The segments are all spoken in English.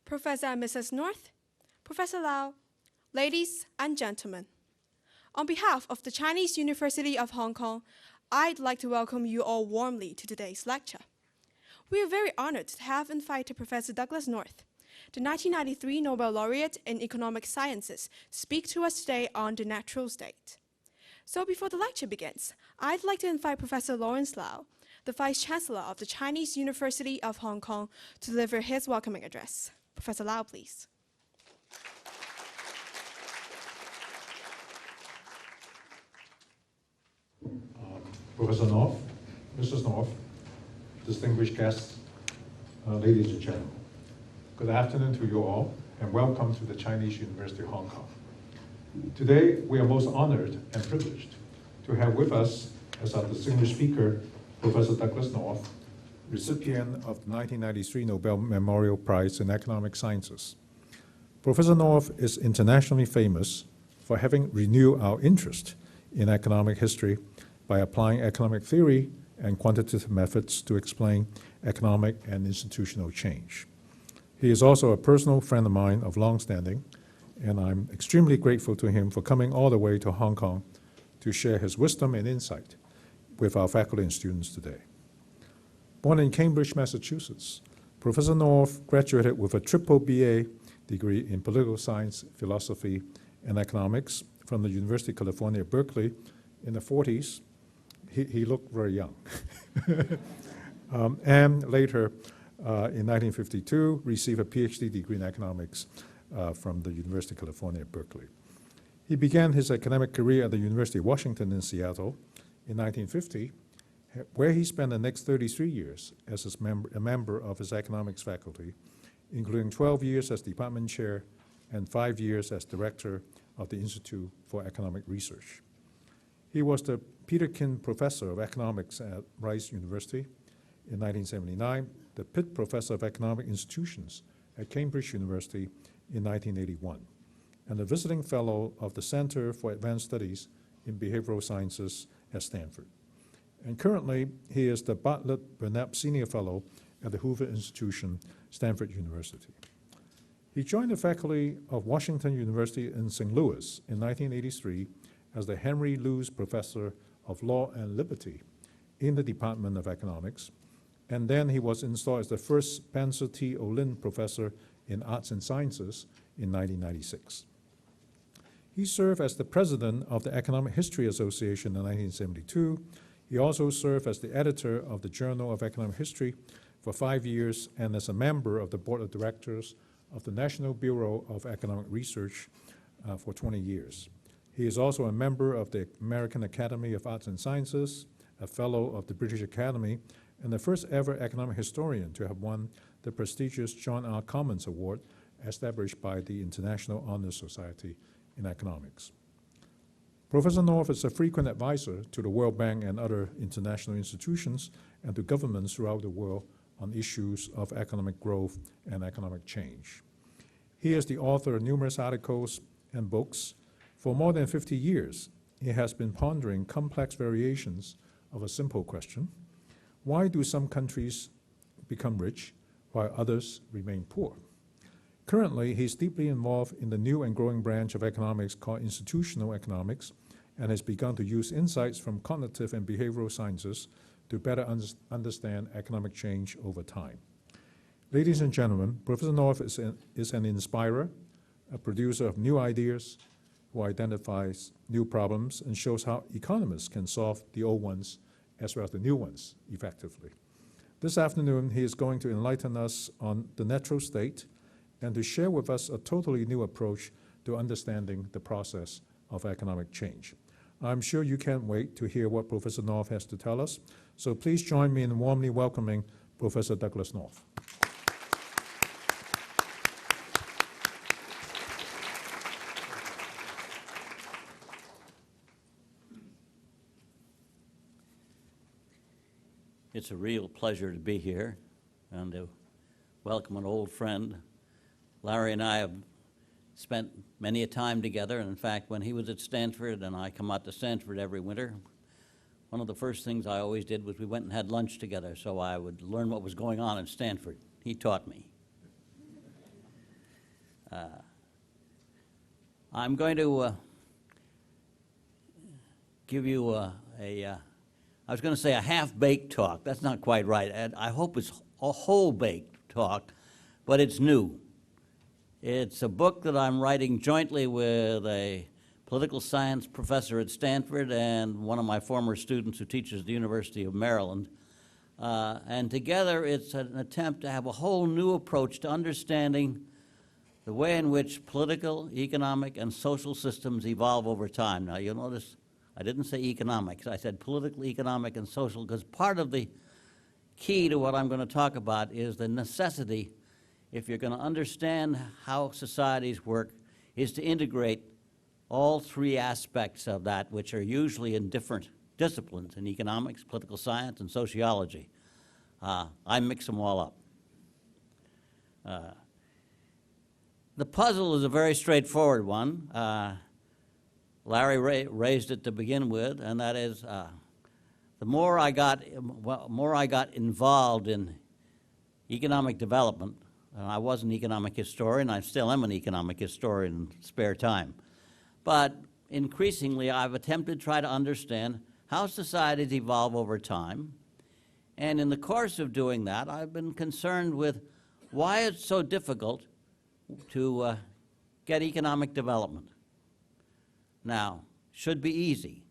Professor and Mrs. North, Professor Lau, ladies and gentlemen. On behalf of the Chinese University of Hong Kong, I'd like to welcome you all warmly to today's lecture. We are very honored to have invited Professor Douglas North, the 1993 Nobel laureate in economic sciences, to speak to us today on the natural state. So before the lecture begins, I'd like to invite Professor Lawrence Lau, the Vice Chancellor of the Chinese University of Hong Kong, to deliver his welcoming address. Professor Lau, please. Professor North, Mrs. North, distinguished guests, ladies and gentlemen, good afternoon to you all, and welcome to the Chinese University of Hong Kong. Today, we are most honored and privileged to have with us as our distinguished speaker, Professor Douglas North, recipient of the 1993 Nobel Memorial Prize in Economic Sciences. Professor North is internationally famous for having renewed our interest in economic history by applying economic theory and quantitative methods to explain economic and institutional change. He is also a personal friend of mine of long standing, and I'm extremely grateful to him for coming all the way to Hong Kong to share his wisdom and insight with our faculty and students today. Born in Cambridge, Massachusetts, Professor North graduated with a triple BA degree in political science, philosophy, and economics from the University of California, Berkeley in the 40s. He looked very young. And later, in 1952, received a PhD degree in economics from the University of California, Berkeley. He began his academic career at the University of Washington in Seattle in 1950, where he spent the next 33 years as a member of his economics faculty, including 12 years as department chair and 5 years as director of the Institute for Economic Research. He was the Peterkin Professor of Economics at Rice University in 1979, the Pitt Professor of Economic Institutions at Cambridge University in 1981, and a visiting fellow of the Center for Advanced Studies in Behavioral Sciences at Stanford. And currently, he is the Bartlett-Burnett Senior Fellow at the Hoover Institution, Stanford University. He joined the faculty of Washington University in St. Louis in 1983 as the Henry Luce Professor of Law and Liberty in the Department of Economics, and then he was installed as the first Spencer T. Olin Professor in Arts and Sciences in 1996. He served as the president of the Economic History Association in 1972. He also served as the editor of the Journal of Economic History for 5 years and as a member of the board of directors of the National Bureau of Economic Research for 20 years. He is also a member of the American Academy of Arts and Sciences, a fellow of the British Academy, and the first ever economic historian to have won the prestigious John R. Commons Award established by the International Honor Society in Economics. Professor North is a frequent advisor to the World Bank and other international institutions and to governments throughout the world on issues of economic growth and economic change. He is the author of numerous articles and books. For more than 50 years, he has been pondering complex variations of a simple question: why do some countries become rich while others remain poor? Currently, he's deeply involved in the new and growing branch of economics called institutional economics, and has begun to use insights from cognitive and behavioral sciences to better understand economic change over time. Ladies and gentlemen, Professor North is an inspirer, a producer of new ideas, who identifies new problems and shows how economists can solve the old ones as well as the new ones effectively. This afternoon, he is going to enlighten us on the natural state and to share with us a totally new approach to understanding the process of economic change. I'm sure you can't wait to hear what Professor North has to tell us, so please join me in warmly welcoming Professor Douglas North. It's a real pleasure to be here and to welcome an old friend. Larry and I have spent many a time together, and in fact, when he was at Stanford and I come out to Stanford every winter, one of the first things I always did was we went and had lunch together so I would learn what was going on at Stanford. He taught me. I'm going to give you I was going to say a half-baked talk. That's not quite right. I hope it's a whole-baked talk, but it's new. It's a book that I'm writing jointly with a political science professor at Stanford and one of my former students who teaches at the University of Maryland. And together it's an attempt to have a whole new approach to understanding the way in which political, economic, and social systems evolve over time. Now, you'll notice I didn't say economics. I said political, economic, and social, because part of the key to what I'm going to talk about is the necessity, if you're going to understand how societies work, is to integrate all three aspects of that, which are usually in different disciplines, in economics, political science, and sociology. I mix them all up. The puzzle is a very straightforward one. Larry raised it to begin with, and that is the more I got involved in economic development, and I was an economic historian, I still am an economic historian in spare time, but increasingly I've attempted to try to understand how societies evolve over time, and in the course of doing that, I've been concerned with why it's so difficult to get economic development. Now, should be easy.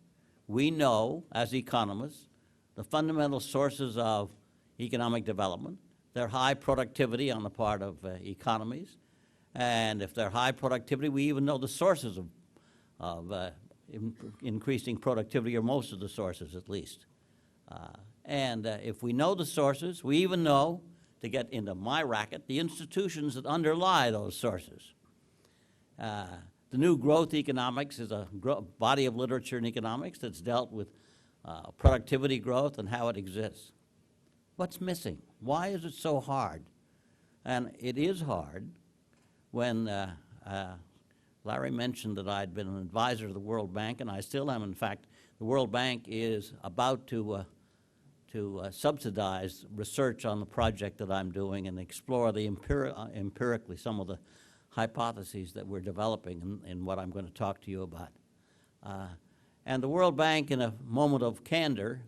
We know, as economists, the fundamental sources of economic development. They're high productivity on the part of economies, and if they're high productivity, we even know the sources of increasing productivity, or most of the sources at least. And if we know the sources, we even know, to get into my racket, the institutions that underlie those sources. The new growth economics is a body of literature in economics that's dealt with productivity growth and how it exists. What's missing? Why is it so hard? And it is hard when Larry mentioned that I'd been an advisor to the World Bank, and I still am. In fact, the World Bank is about to subsidize research on the project that I'm doing and explore the empirically some of the hypotheses that we're developing in what I'm going to talk to you about. And the World Bank, in a moment of candor,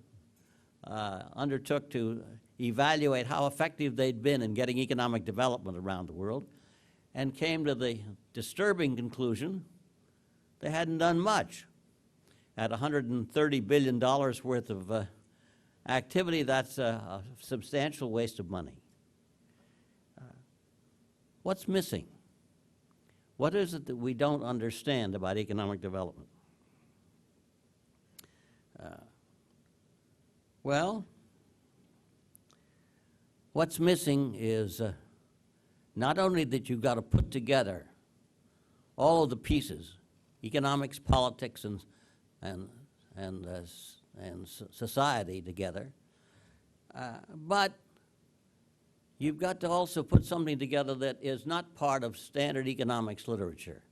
undertook to evaluate how effective they'd been in getting economic development around the world, and came to the disturbing conclusion they hadn't done much. At $130 billion worth of activity, that's a substantial waste of money. What's missing? What is it that we don't understand about economic development? Well, what's missing is not only that you've got to put together all of the pieces, economics, politics, and society together, but you've got to also put something together that is not part of standard economics literature.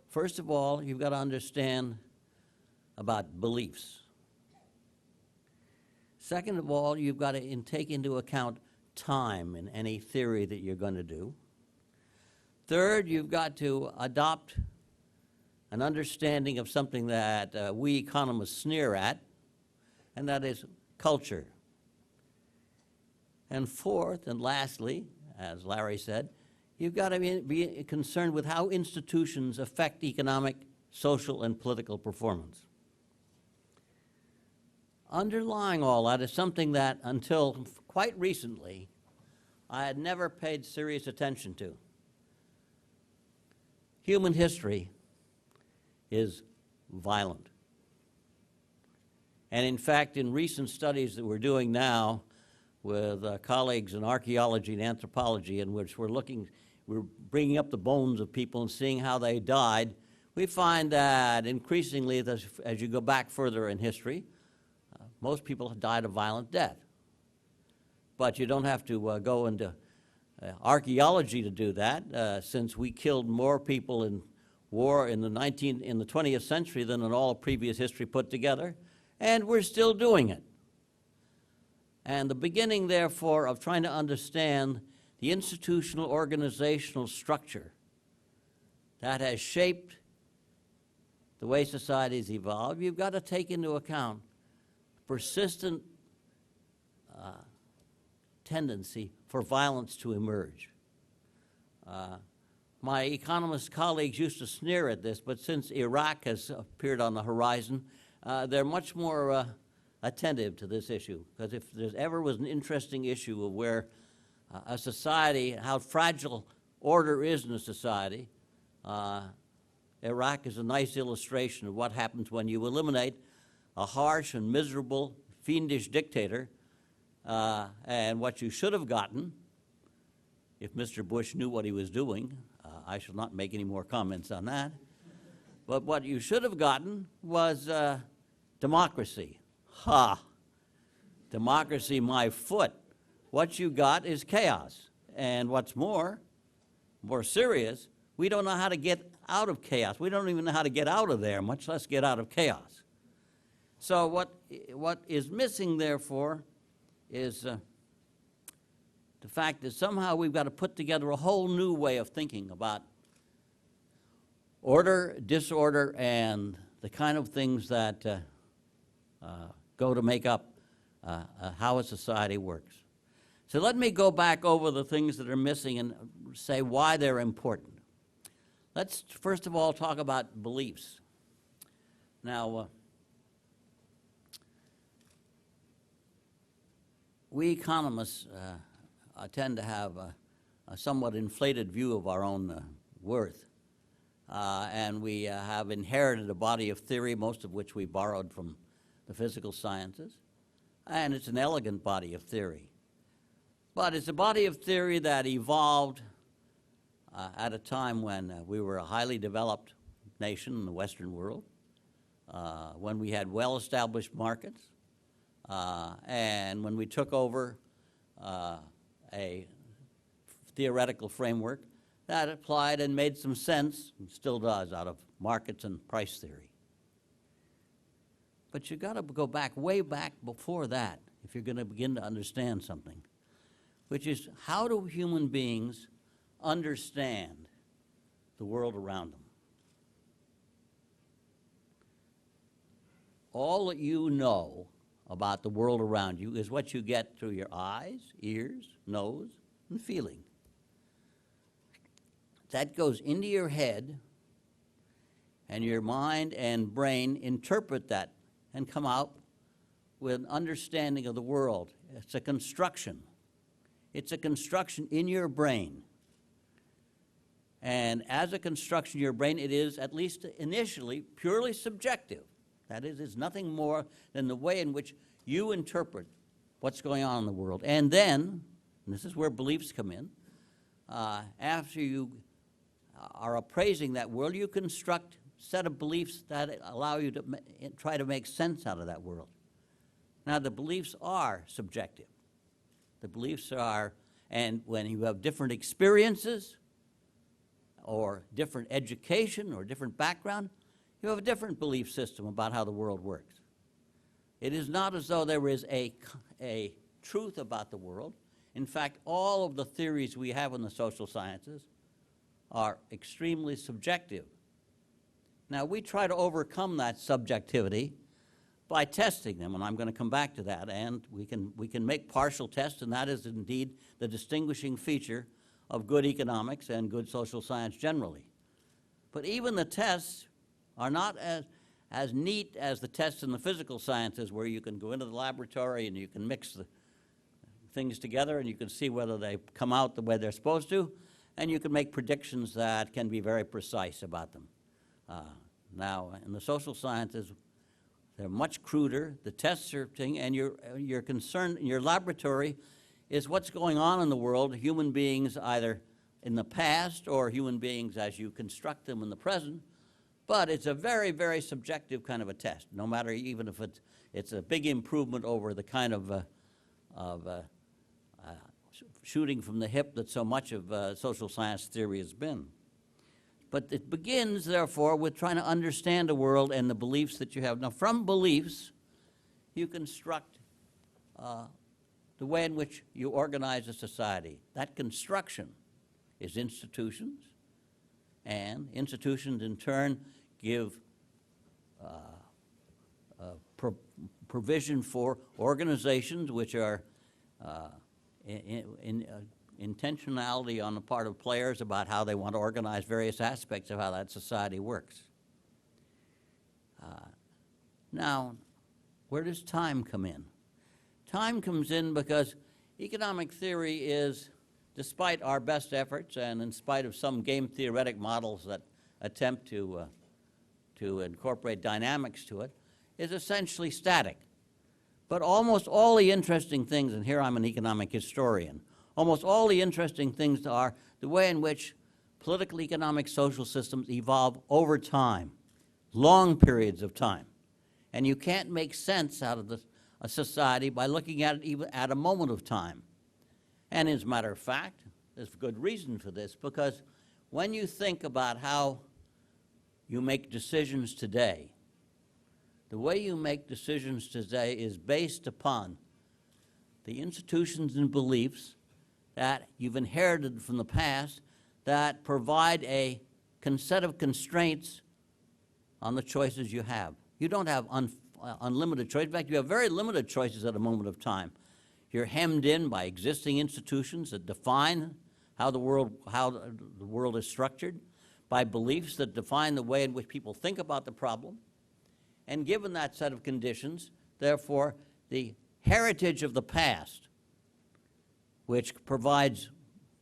First of all, you've got to understand about beliefs. Second of all, you've got to take into account time in any theory that you're going to do. Third, you've got to adopt an understanding of something that we economists sneer at, and that is culture. And fourth and lastly, as Larry said, you've got to be concerned with how institutions affect economic, social, and political performance. Underlying all that is something that, until quite recently, I had never paid serious attention to. Human history is violent. And in fact, in recent studies that we're doing now with colleagues in archaeology and anthropology, in which we're bringing up the bones of people and seeing how they died, we find that increasingly, as you go back further in history, most people have died a violent death. But you don't have to go into archaeology to do that, since we killed more people in war in the 20th century than in all of previous history put together, and we're still doing it. And the beginning, therefore, of trying to understand the institutional organizational structure that has shaped the way societies evolve, you've got to take into account persistent tendency for violence to emerge. My economist colleagues used to sneer at this, but since Iraq has appeared on the horizon, they're much more attentive to this issue, because if there ever was an interesting issue of where a society, how fragile order is in a society, Iraq is a nice illustration of what happens when you eliminate a harsh and miserable, fiendish dictator, and what you should have gotten, if Mr. Bush knew what he was doing, I shall not make any more comments on that, but what you should have gotten was democracy. Ha! Democracy, my foot. What you got is chaos. And what's more serious, we don't know how to get out of chaos. We don't even know how to get out of there, much less get out of chaos. So what is missing, therefore, is the fact that somehow we've got to put together a whole new way of thinking about order, disorder, and the kind of things that go to make up how a society works. So let me go back over the things that are missing and say why they're important. Let's first of all talk about beliefs. Now, we economists tend to have a somewhat inflated view of our own worth. And we have inherited a body of theory, most of which we borrowed from the physical sciences. And it's an elegant body of theory. But it's a body of theory that evolved at a time when we were a highly developed nation in the Western world, when we had well-established markets, and when we took over a theoretical framework that applied and made some sense, and still does, out of markets and price theory. But you've got to go back, way back before that, if you're going to begin to understand something, which is, how do human beings understand the world around them? All that you know about the world around you is what you get through your eyes, ears, nose, and feeling. That goes into your head, and your mind and brain interpret that and come out with an understanding of the world. It's a construction. It's a construction in your brain. And as a construction in your brain, it is, at least initially, purely subjective. That is, it's nothing more than the way in which you interpret what's going on in the world. And then, and this is where beliefs come in, after you are appraising that world, you construct a set of beliefs that allow you to try to make sense out of that world. Now, the beliefs are subjective. The beliefs are, and when you have different experiences or different education or different background, you have a different belief system about how the world works. It is not as though there is a truth about the world. In fact, all of the theories we have in the social sciences are extremely subjective. Now, we try to overcome that subjectivity by testing them, and I'm going to come back to that. And we can make partial tests, and that is indeed the distinguishing feature of good economics and good social science generally. But even the tests are not as neat as the tests in the physical sciences, where you can go into the laboratory and you can mix the things together and you can see whether they come out the way they're supposed to, and you can make predictions that can be very precise about them. Now, in the social sciences, they're much cruder. The tests are thing, and your concern in your laboratory is what's going on in the world, human beings either in the past or human beings as you construct them in the present. But it's a very, very subjective kind of a test, no matter, even if it's a big improvement over the kind of shooting from the hip that so much of social science theory has been. But it begins, therefore, with trying to understand the world and the beliefs that you have. Now, from beliefs, you construct the way in which you organize a society. That construction is institutions, and institutions in turn give provision for organizations which are intentionality on the part of players about how they want to organize various aspects of how that society works. Now, where does time come in? Time comes in because economic theory is, despite our best efforts and in spite of some game theoretic models that attempt to incorporate dynamics to it, is essentially static. But almost all the interesting things, and here I'm an economic historian, almost all the interesting things are the way in which political, economic, social systems evolve over time, long periods of time. And you can't make sense out of a society by looking at it even at a moment of time. And as a matter of fact, there's good reason for this, because when you think about how you make decisions today, the way you make decisions today is based upon the institutions and beliefs that you've inherited from the past that provide a set of constraints on the choices you have. You don't have unlimited choice. In fact, you have very limited choices at a moment of time. You're hemmed in by existing institutions that define how the world is structured, by beliefs that define the way in which people think about the problem. And given that set of conditions, therefore, the heritage of the past, which provides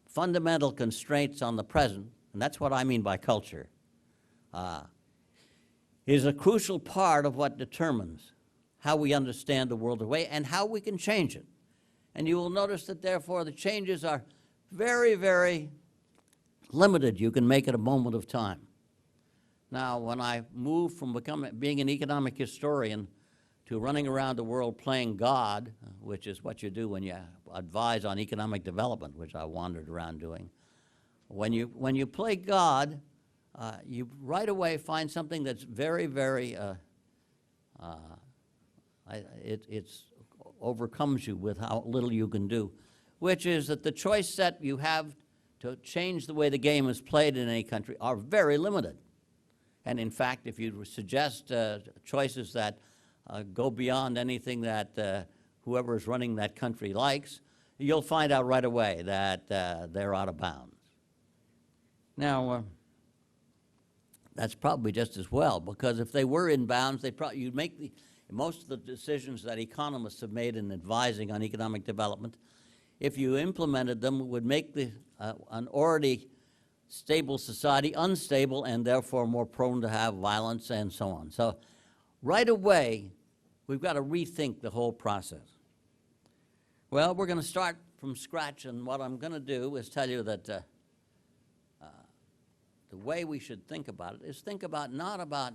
fundamental constraints on the present, and that's what I mean by culture, is a crucial part of what determines how we understand the world away and how we can change it. And you will notice that, therefore, the changes are very, very limited you can make at a moment of time. Now, when I moved from being an economic historian to running around the world playing God, which is what you do when you advise on economic development, which I wandered around doing, when you play God, you right away find something that's very, very, it overcomes you with how little you can do, which is that the choice set you have to change the way the game is played in any country are very limited. And in fact, if you suggest choices that go beyond anything that whoever is running that country likes, you'll find out right away that they're out of bounds. Now, that's probably just as well, because if they were in bounds, you'd make most of the decisions that economists have made in advising on economic development, if you implemented them, would make an already stable society unstable and therefore more prone to have violence and so on. So right away, we've got to rethink the whole process. Well, we're going to start from scratch, and what I'm going to do is tell you that the way we should think about it is think about not about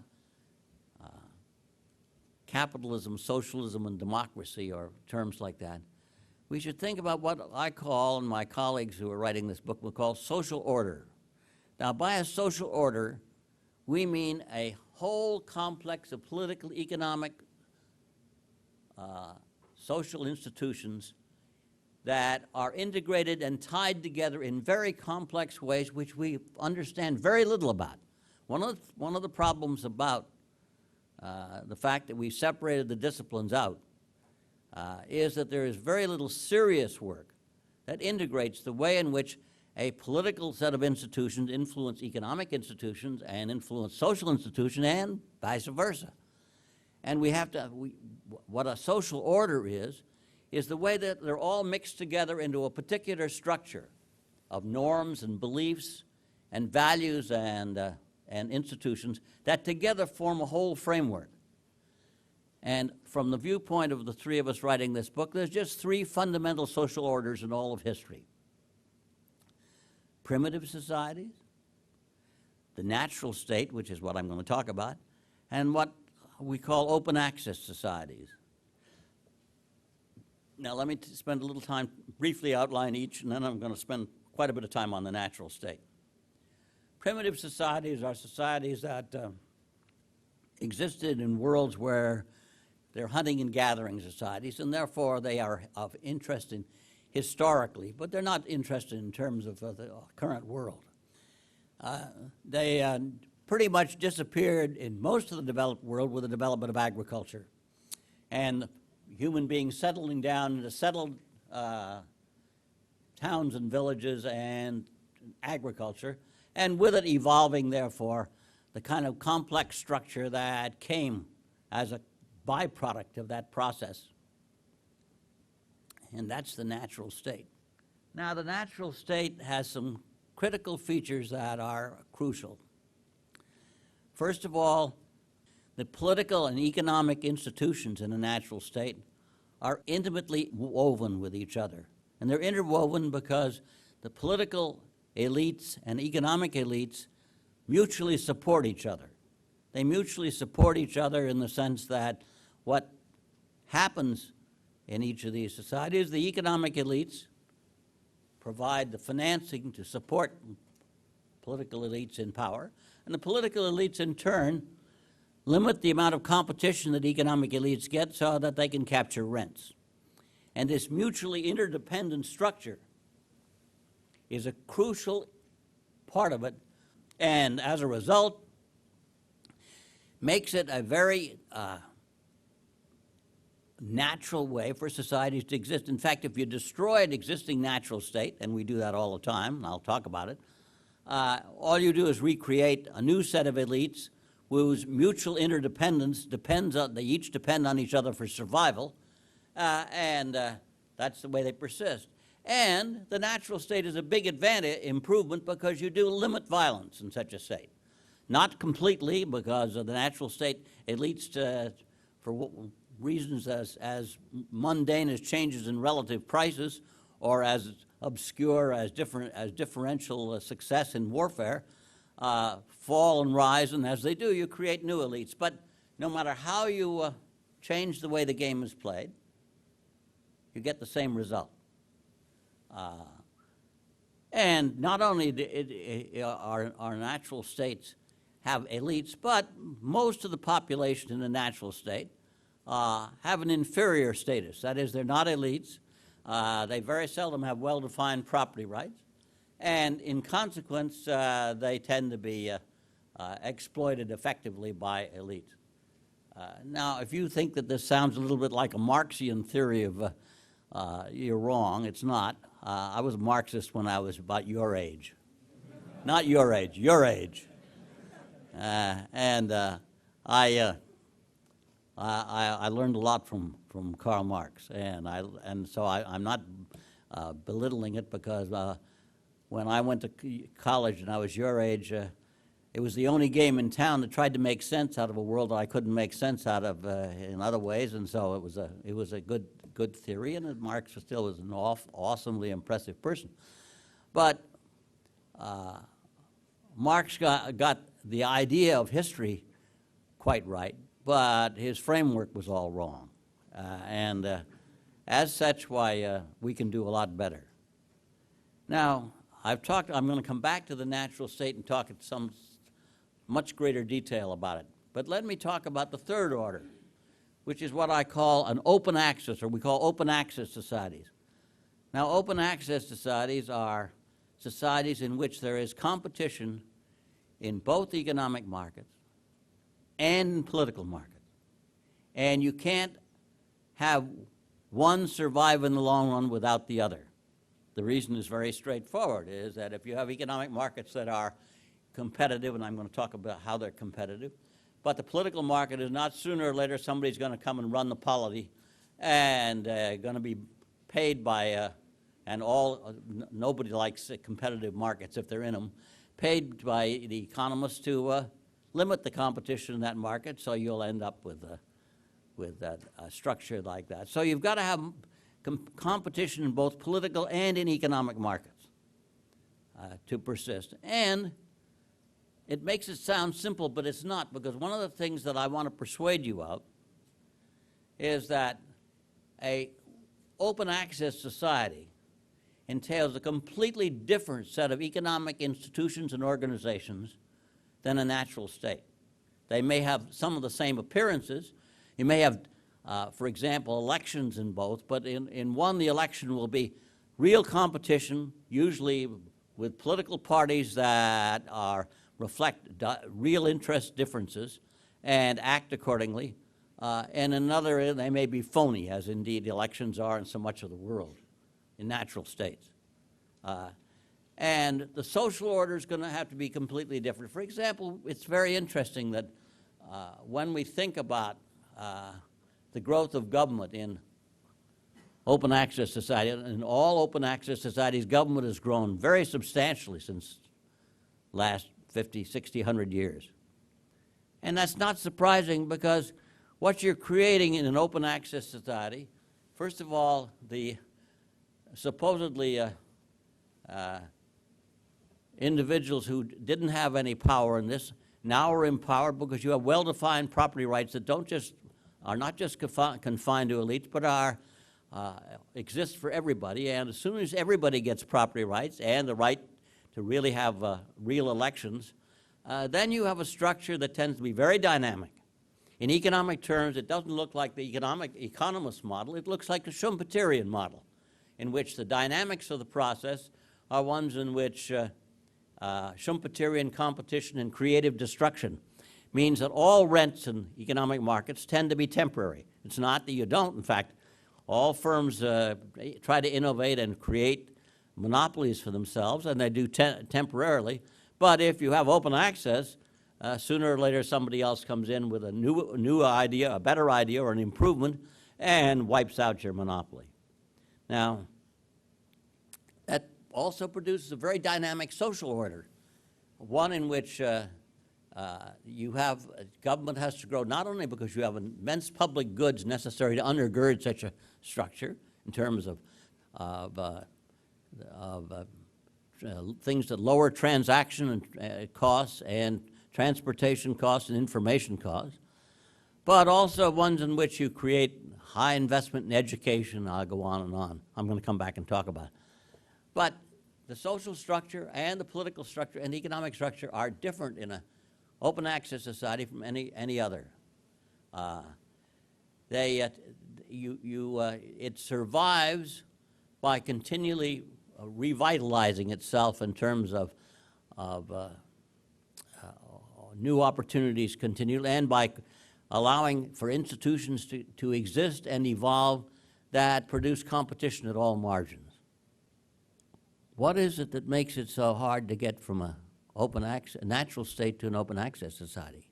capitalism, socialism, and democracy, or terms like that. We should think about what I call, and my colleagues who are writing this book will call, social order. Now, by a social order, we mean a whole complex of political, economic, social institutions that are integrated and tied together in very complex ways which we understand very little about. One of the problems about the fact that we separated the disciplines out is that there is very little serious work that integrates the way in which a political set of institutions influence economic institutions and influence social institutions and vice versa. And we have to, what a social order is the way that they're all mixed together into a particular structure of norms and beliefs and values and institutions that together form a whole framework. And from the viewpoint of the three of us writing this book, there's just three fundamental social orders in all of history. Primitive societies, the natural state, which is what I'm going to talk about, and what we call open access societies. Now let me spend a little time, briefly outline each, and then I'm going to spend quite a bit of time on the natural state. Primitive societies are societies that existed in worlds where They're hunting and gathering societies, and therefore they are of interest historically, but they're not interested in terms of the current world. They pretty much disappeared in most of the developed world with the development of agriculture, and human beings settling down into settled towns and villages and agriculture, and with it evolving, therefore, the kind of complex structure that came as a byproduct of that process. And that's the natural state. Now, the natural state has some critical features that are crucial. First of all, the political and economic institutions in a natural state are intimately woven with each other. And they're interwoven because the political elites and economic elites mutually support each other. They mutually support each other in the sense that what happens in each of these societies, the economic elites provide the financing to support political elites in power, and the political elites in turn limit the amount of competition that economic elites get so that they can capture rents. And this mutually interdependent structure is a crucial part of it, and as a result, makes it a very natural way for societies to exist. In fact, if you destroy an existing natural state, and we do that all the time, and I'll talk about it, all you do is recreate a new set of elites whose mutual interdependence depends on, they each depend on each other for survival, and that's the way they persist. And the natural state is a big improvement because you do limit violence in such a state. Not completely, because of the natural state elites, for reasons as mundane as changes in relative prices or as obscure as differential success in warfare, fall and rise, and as they do, you create new elites. But no matter how you change the way the game is played, you get the same result. And not only our natural states have elites, but most of the population in the natural state have an inferior status. That is, they're not elites. They very seldom have well-defined property rights. And in consequence, they tend to be exploited effectively by elites. Now, if you think that this sounds a little bit like a Marxian theory of, you're wrong, it's not. I was a Marxist when I was about your age. Not your age, your age. And I learned a lot from Karl Marx, and so I'm not belittling it, because when I went to college and I was your age, it was the only game in town that tried to make sense out of a world that I couldn't make sense out of in other ways, and so it was a good theory, and Marx still was an awesomely impressive person. But Marx got the idea of history quite right, but his framework was all wrong. And as such, why we can do a lot better. Now, I'm going to come back to the natural state and talk in some much greater detail about it. But let me talk about the third order, which is what I call an open access, or we call open access societies. Now, open access societies are societies in which there is competition in both economic markets and political markets. And you can't have one survive in the long run without the other. The reason is very straightforward, is that if you have economic markets that are competitive, and I'm going to talk about how they're competitive, but the political market is not, sooner or later somebody's going to come and run the polity and going to be paid by, nobody likes competitive markets if they're in them, paid by the economists to limit the competition in that market, so you'll end up with a structure like that. So you've got to have competition in both political and in economic markets to persist. And it makes it sound simple, but it's not, because one of the things that I want to persuade you of is that an open access society entails a completely different set of economic institutions and organizations than a natural state. They may have some of the same appearances. You may have for example, elections in both, but in one the election will be real competition, usually with political parties that reflect real interest differences and act accordingly. And another, they may be phony, as indeed elections are in so much of the world, in natural states. And the social order is going to have to be completely different. For example, it's very interesting that when we think about the growth of government in open access society, in all open access societies, government has grown very substantially since last 50, 60, 100 years. And that's not surprising because what you're creating in an open access society, first of all, the supposedly individuals who didn't have any power in this now are empowered because you have well-defined property rights that are not just confined to elites, but exist for everybody. And as soon as everybody gets property rights and the right to really have real elections, then you have a structure that tends to be very dynamic. In economic terms, it doesn't look like the economist model. It looks like the Schumpeterian model, in which the dynamics of the process are ones in which Schumpeterian competition and creative destruction means that all rents in economic markets tend to be temporary. It's not that you don't. In fact, all firms try to innovate and create monopolies for themselves, and they do temporarily. But if you have open access, sooner or later somebody else comes in with a new idea, a better idea, or an improvement, and wipes out your monopoly. Now, that also produces a very dynamic social order, one in which government has to grow not only because you have immense public goods necessary to undergird such a structure in terms of things that lower transaction costs and transportation costs and information costs, but also ones in which you create high investment in education. I'll go on and on. I'm going to come back and talk about it. But the social structure and the political structure and the economic structure are different in an open access society from any other. It survives by continually revitalizing itself in terms of new opportunities continually, and by allowing for institutions to exist and evolve that produce competition at all margins. What is it that makes it so hard to get from a natural state to an open access society?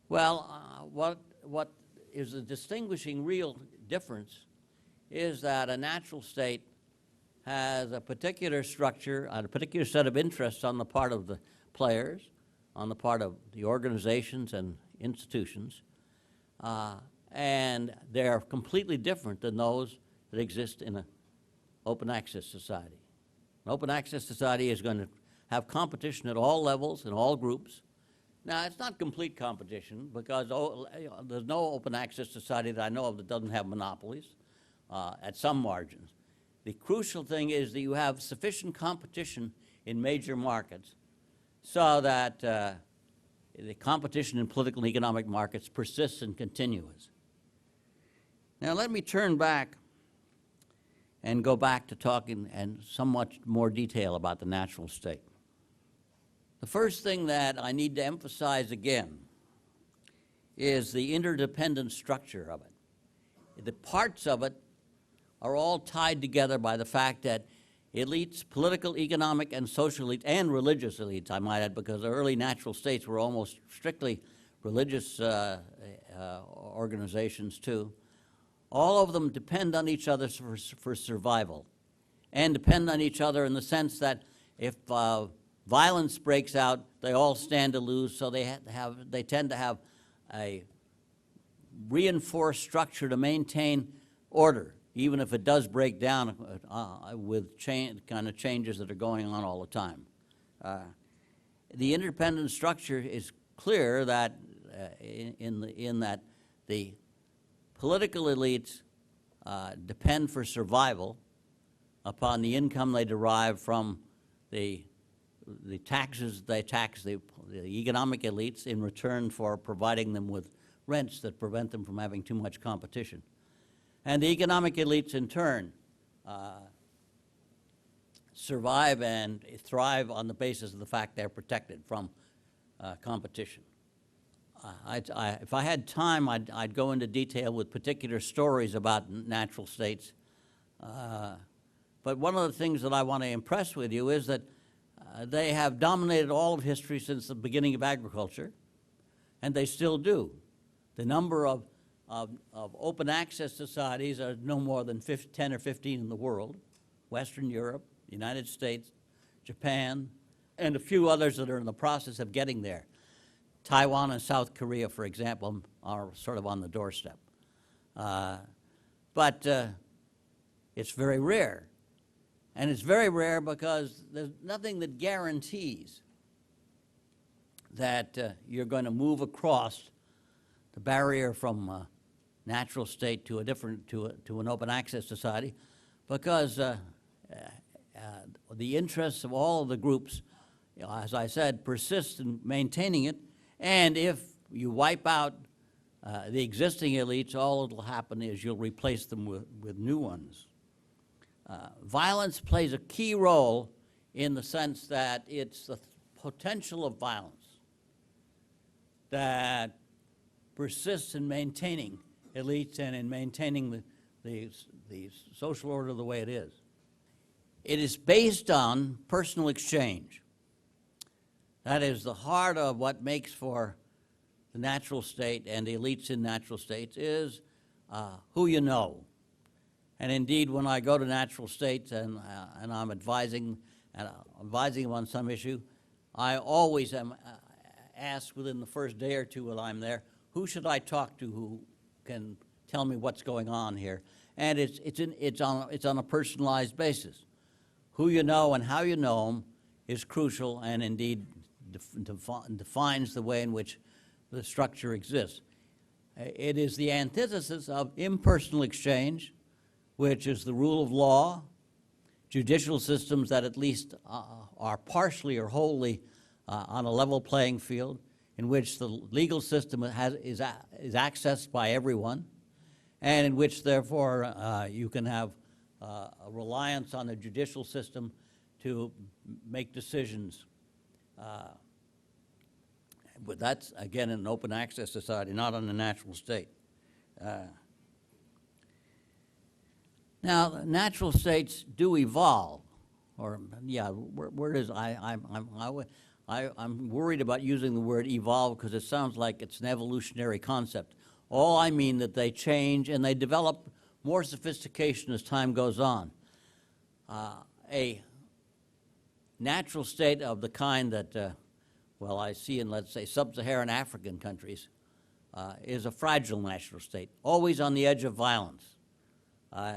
Well, what is a distinguishing real difference is that a natural state has a particular structure and a particular set of interests on the part of the players, on the part of the organizations and institutions, and they're completely different than those that exist in an open access society. An open access society is going to have competition at all levels and all groups. Now, it's not complete competition because there's no open access society that I know of that doesn't have monopolies at some margins. The crucial thing is that you have sufficient competition in major markets so that the competition in political and economic markets persists and continues. Now, let me turn back and go back to talking in somewhat more detail about the natural state. The first thing that I need to emphasize again is the interdependent structure of it. The parts of it are all tied together by the fact that elites, political, economic, and social elites, and religious elites, I might add, because the early natural states were almost strictly religious organizations too. All of them depend on each other for survival, and depend on each other in the sense that if violence breaks out, they all stand to lose, so they tend to have a reinforced structure to maintain order, even if it does break down with kind of changes that are going on all the time. The interdependent structure is clear that in that the political elites depend for survival upon the income they derive from the taxes they tax the economic elites in return for providing them with rents that prevent them from having too much competition. And the economic elites, in turn, survive and thrive on the basis of the fact they're protected from competition. If I had time, I'd go into detail with particular stories about natural states. But one of the things that I want to impress with you is that they have dominated all of history since the beginning of agriculture, and they still do. The number of open access societies are no more than 10 or 15 in the world: Western Europe, the United States, Japan, and a few others that are in the process of getting there. Taiwan and South Korea, for example, are sort of on the doorstep. But it's very rare. And it's very rare because there's nothing that guarantees that you're going to move across the barrier from a natural state to a different, to an open access society, because the interests of all of the groups, as I said, persist in maintaining it. And if you wipe out the existing elites, all that will happen is you'll replace them with new ones. Violence plays a key role in the sense that it's the potential of violence that persists in maintaining elites and in maintaining the social order the way it is. It is based on personal exchange. That is the heart of what makes for the natural state and the elites in natural states is who you know. And indeed, when I go to natural states and I'm advising them on some issue, I always am asked within the first day or two while I'm there, who should I talk to who can tell me what's going on here? And it's on a personalized basis. Who you know and how you know them is crucial, and indeed defines the way in which the structure exists. It is the antithesis of impersonal exchange, which is the rule of law, judicial systems that at least are partially or wholly on a level playing field, in which the legal system is accessed by everyone, and in which, therefore, you can have a reliance on the judicial system to make decisions. But that's, again, in an open access society, not in a natural state. Now, natural states do evolve, or yeah, where is I'm worried about using the word evolve because it sounds like it's an evolutionary concept. All I mean that they change and they develop more sophistication as time goes on. A natural state of the kind that, well, I see in, let's say, sub-Saharan African countries is a fragile natural state, always on the edge of violence.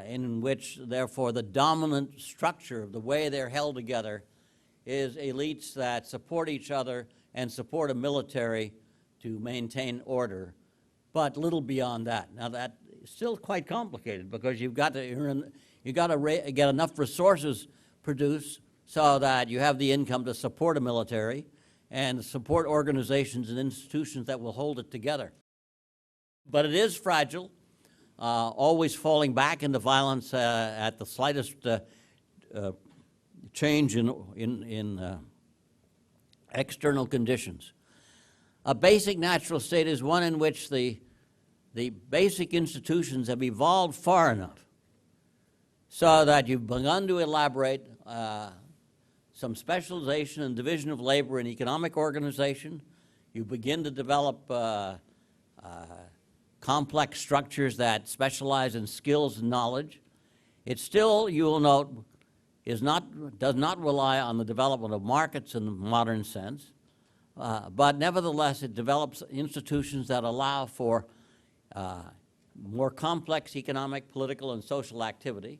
In which, therefore, the dominant structure of the way they're held together is elites that support each other and support a military to maintain order, but little beyond that. Now, that is still quite complicated because you've got to get enough resources produced so that you have the income to support a military and support organizations and institutions that will hold it together. But it is fragile. Always falling back into violence at the slightest change in external conditions. A basic natural state is one in which the basic institutions have evolved far enough so that you've begun to elaborate some specialization and division of labor in economic organization. You begin to develop complex structures that specialize in skills and knowledge. It still, you will note, does not rely on the development of markets in the modern sense, but nevertheless it develops institutions that allow for more complex economic, political, and social activity,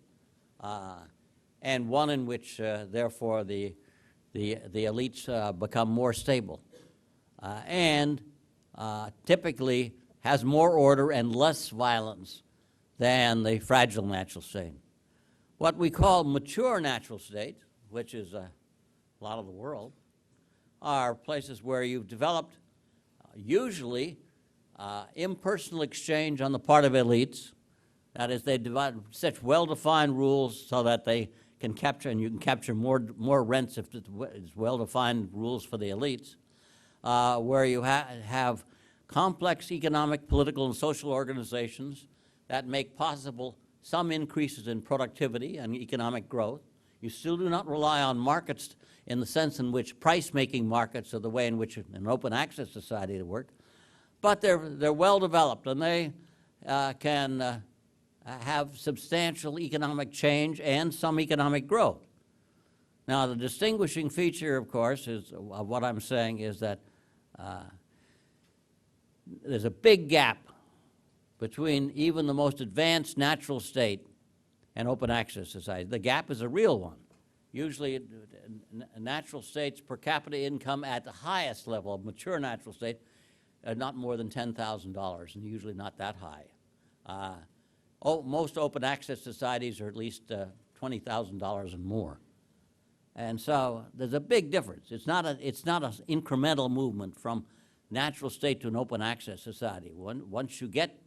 and one in which, therefore, the elites become more stable, and typically has more order and less violence than the fragile natural state. What we call mature natural states, which is a lot of the world, are places where you've developed usually impersonal exchange on the part of elites. That is, they divide such well-defined rules so that they can capture, and you can capture more rents if it's well-defined rules for the elites, where you have complex economic, political, and social organizations that make possible some increases in productivity and economic growth. You still do not rely on markets in the sense in which price-making markets are the way in which an open access society would work, but they're well developed, and they can have substantial economic change and some economic growth. Now, the distinguishing feature, of course, of what I'm saying is that there's a big gap between even the most advanced natural state and open access society. The gap is a real one. Usually, natural states per capita income at the highest level of mature natural state are not more than $10,000, and usually not that high. Most open access societies are at least $20,000 and more. And so there's a big difference. It's not an incremental movement from natural state to an open access society. Once you get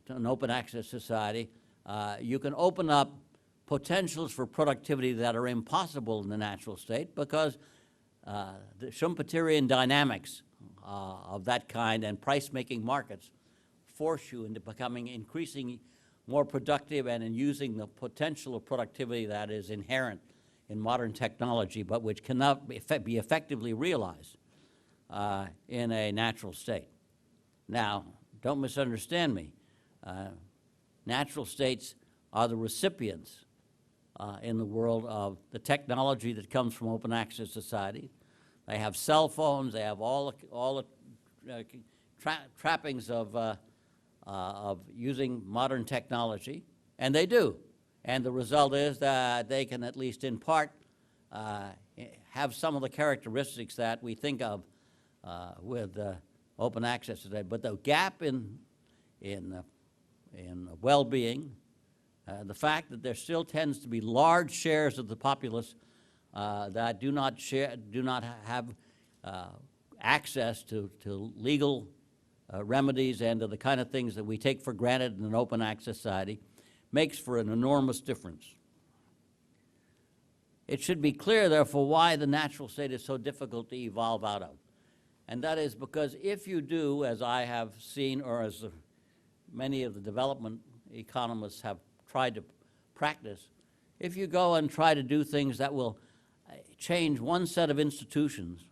to an open access society, you can open up potentials for productivity that are impossible in the natural state because the Schumpeterian dynamics of that kind and price-making markets force you into becoming increasingly more productive and in using the potential of productivity that is inherent in modern technology, but which cannot be effectively realized in a natural state. Now, don't misunderstand me. Natural states are the recipients in the world of the technology that comes from open access society. They have cell phones. They have all the trappings of using modern technology, and they do. And the result is that they can, at least in part, have some of the characteristics that we think of with open access today. But the gap in well-being, the fact that there still tends to be large shares of the populace that do not have access to legal remedies and to the kind of things that we take for granted in an open access society, makes for an enormous difference. It should be clear, therefore, why the natural state is so difficult to evolve out of. And that is because if you do, as I have seen, or as many of the development economists have tried to practice, if you go and try to do things that will change one set of institutions,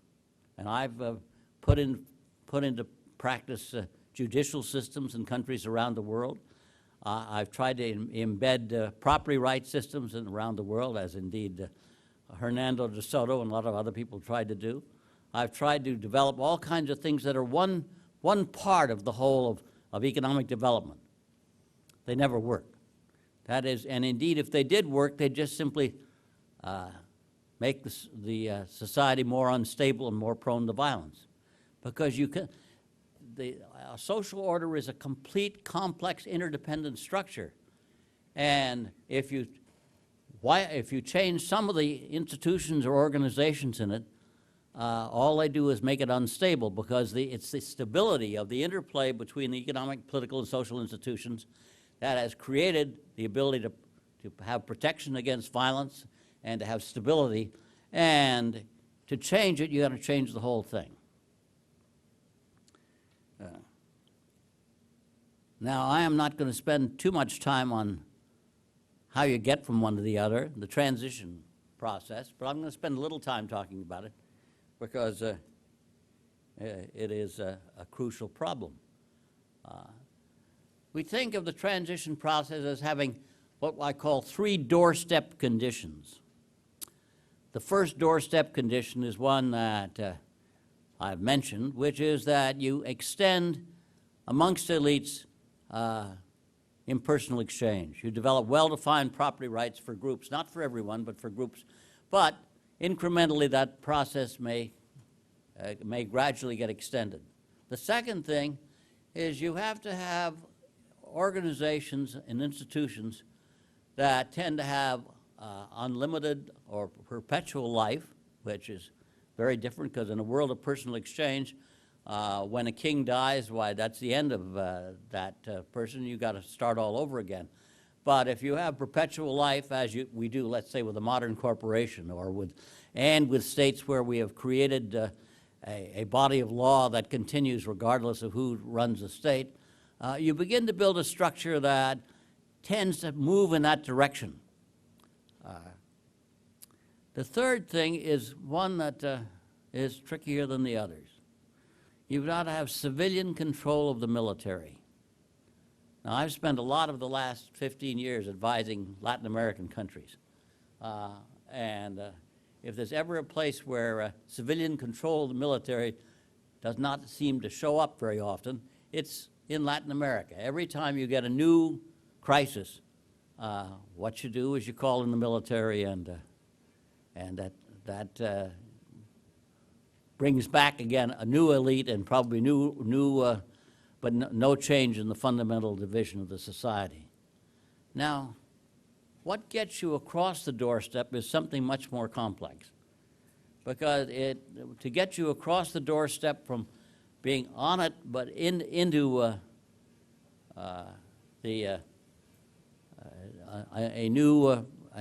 and I've put into practice judicial systems in countries around the world. I've tried to embed property rights systems around the world, as indeed Hernando de Soto and a lot of other people tried to do. I've tried to develop all kinds of things that are one part of the whole of economic development. They never work. That is, and indeed, if they did work, they'd just simply make the society more unstable and more prone to violence. Because the social order is a complete, complex, interdependent structure. And if you change some of the institutions or organizations in it, all they do is make it unstable, because it's the stability of the interplay between the economic, political, and social institutions that has created the ability to have protection against violence and to have stability. And to change it, you got to change the whole thing. Now, I am not going to spend too much time on how you get from one to the other, the transition process, but I'm going to spend a little time talking about it because it is a crucial problem. We think of the transition process as having what I call 3 doorstep conditions. The first doorstep condition is one that I've mentioned, which is that you extend amongst elites impersonal exchange. You develop well-defined property rights for groups, not for everyone, but for groups. But incrementally, that process may gradually get extended. The second thing is you have to have organizations and institutions that tend to have unlimited or perpetual life, which is very different, because in a world of personal exchange, When a king dies, why, that's the end of that person. You've got to start all over again. But if you have perpetual life, as we do, let's say, with a modern corporation, or with states where we have created a body of law that continues regardless of who runs the state, you begin to build a structure that tends to move in that direction. The third thing is one that is trickier than the others. You've got to have civilian control of the military. Now, I've spent a lot of the last 15 years advising Latin American countries. If there's ever a place where civilian control of the military does not seem to show up very often, it's in Latin America. Every time you get a new crisis, what you do is you call in the military, and that brings back again a new elite and probably but no change in the fundamental division of the society. Now, what gets you across the doorstep is something much more complex, because to get you across the doorstep from being on it but into a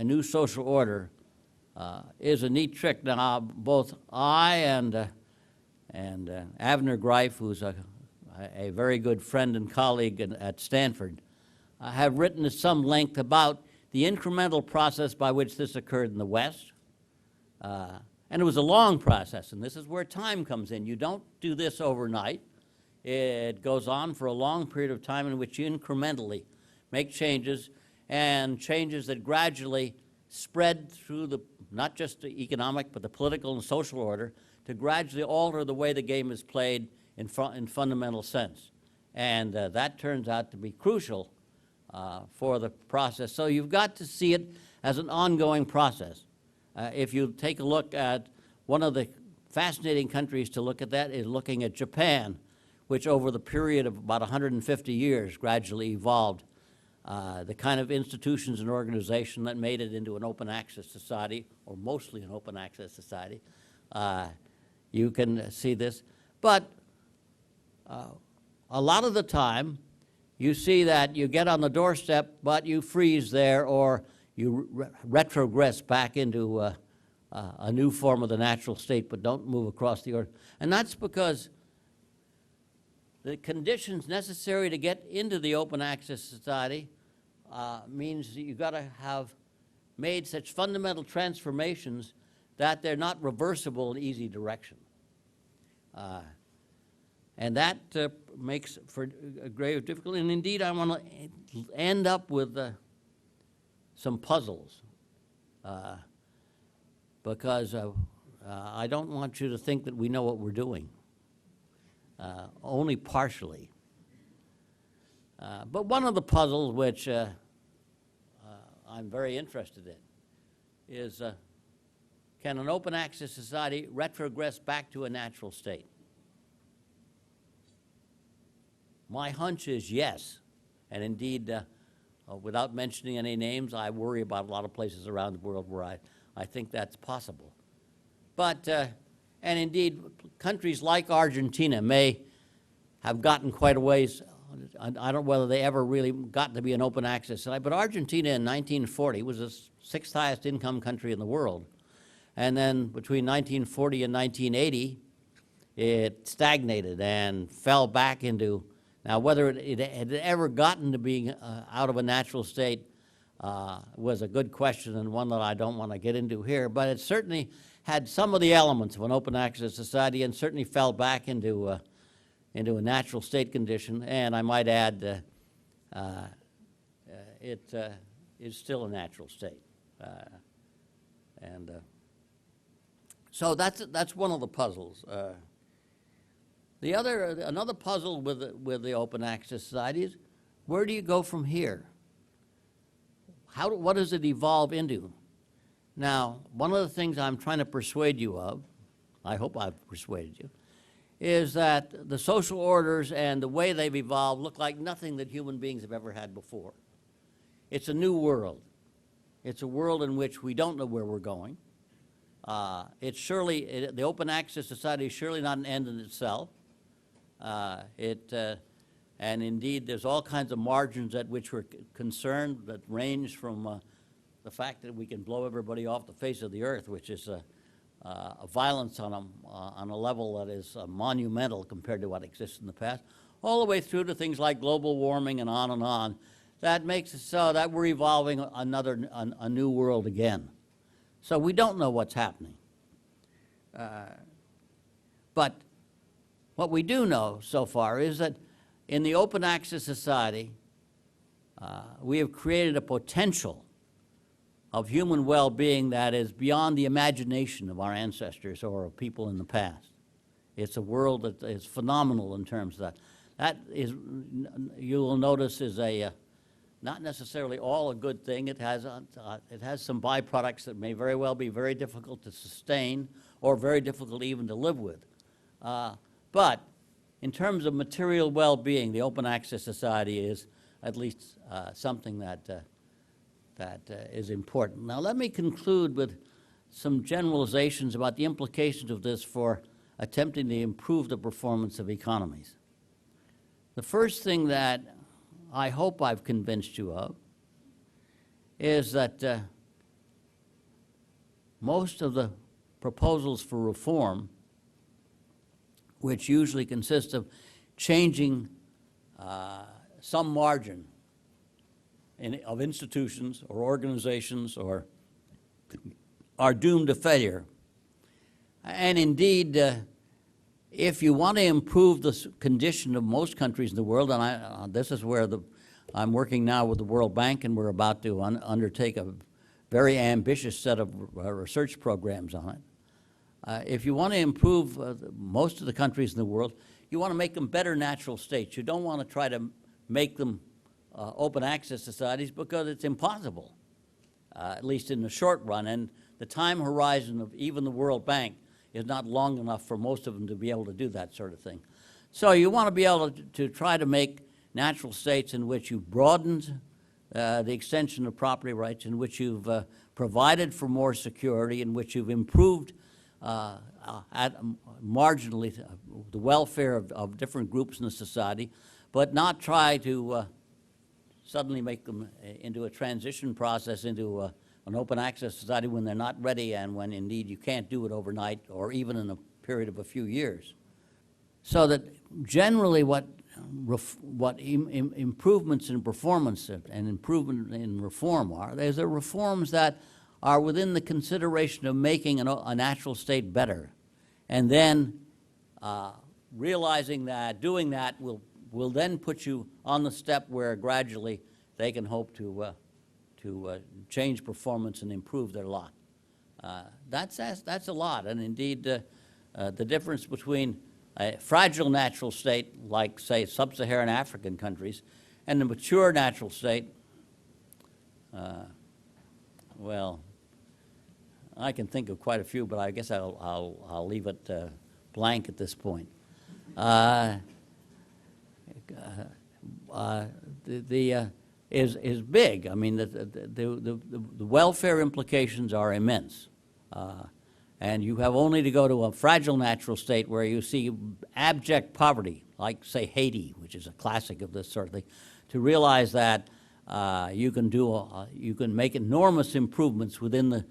new social order is a neat trick. Now, both I and Avner Greif, who's a very good friend and colleague at Stanford, have written at some length about the incremental process by which this occurred in the West. And it was a long process, and this is where time comes in. You don't do this overnight. It goes on for a long period of time in which you incrementally make changes, and changes that gradually spread through not just the economic, but the political and social order, to gradually alter the way the game is played in fundamental sense. And that turns out to be crucial for the process. So you've got to see it as an ongoing process. If you take a look at one of the fascinating countries to look at that is looking at Japan, which over the period of about 150 years gradually evolved the kind of institutions and organization that made it into an open access society, or mostly an open access society. You can see this. But a lot of the time, you see that you get on the doorstep, but you freeze there, or you retrogress back into a new form of the natural state, but don't move across the order. And that's because the conditions necessary to get into the open access society means that you've got to have made such fundamental transformations that they're not reversible in easy direction. And that makes for a grave difficulty. And indeed, I want to end up with some puzzles, because I don't want you to think that we know what we're doing, only partially. But one of the puzzles which I'm very interested in is, can an open access society retrogress back to a natural state? My hunch is yes, and indeed, without mentioning any names, I worry about a lot of places around the world where I think that's possible. But, and indeed, countries like Argentina may have gotten quite a ways. I don't know whether they ever really got to be an open access society, but Argentina in 1940 was the sixth highest income country in the world. And then between 1940 and 1980, it stagnated and fell back into. Now, whether it had ever gotten to being out of a natural state was a good question, and one that I don't want to get into here, but it certainly had some of the elements of an open access society, and certainly fell back into a natural state condition. And I might add, it is still a natural state. So that's one of the puzzles. Another puzzle with the open access society is, where do you go from here? What does it evolve into? Now, one of the things I'm trying to persuade you of, I hope I've persuaded you, is that the social orders and the way they've evolved look like nothing that human beings have ever had before. It's a new world. It's a world in which we don't know where we're going. The open access society is surely not an end in itself. And indeed, there's all kinds of margins at which we're concerned that range from the fact that we can blow everybody off the face of the earth, which is a violence on a level that is monumental compared to what exists in the past, all the way through to things like global warming and on, that makes it so that we're evolving a new world again. So we don't know what's happening. But what we do know so far is that in the open access society, we have created a potential of human well-being that is beyond the imagination of our ancestors or of people in the past. It's a world that is phenomenal in terms of that. That is, you will notice, is not necessarily all a good thing. It has some byproducts that may very well be very difficult to sustain or very difficult even to live with. But in terms of material well-being, the open access society is at least something that is important. Now let me conclude with some generalizations about the implications of this for attempting to improve the performance of economies. The first thing that I hope I've convinced you of is that most of the proposals for reform, which usually consist of changing some margin of institutions or organizations, or are doomed to failure. And indeed, if you want to improve the condition of most countries in the world, and this is where I'm working now with the World Bank, and we're about to undertake a very ambitious set of research programs on it. If you want to improve most of the countries in the world, you want to make them better natural states. You don't want to try to make them open access societies, because it's impossible, at least in the short run. And the time horizon of even the World Bank is not long enough for most of them to be able to do that sort of thing. So you want to be able to try to make natural states in which you've broadened the extension of property rights, in which you've provided for more security, in which you've improved marginally the welfare of different groups in the society, but not try to suddenly make them into a transition process into an open access society when they're not ready, and when indeed you can't do it overnight or even in a period of a few years. So that generally what improvements in performance and improvement in reform are, there's the reforms that are within the consideration of making a natural state better, and then realizing that doing that will then put you on the step where gradually they can hope to change performance and improve their lot. That's a lot, and indeed the difference between a fragile natural state like, say, sub-Saharan African countries and a mature natural state, well, I can think of quite a few, but I guess I'll leave it blank at this point. Is big. I mean, the welfare implications are immense. And you have only to go to a fragile natural state where you see abject poverty, like, say, Haiti, which is a classic of this sort of thing, to realize that you can make enormous improvements within the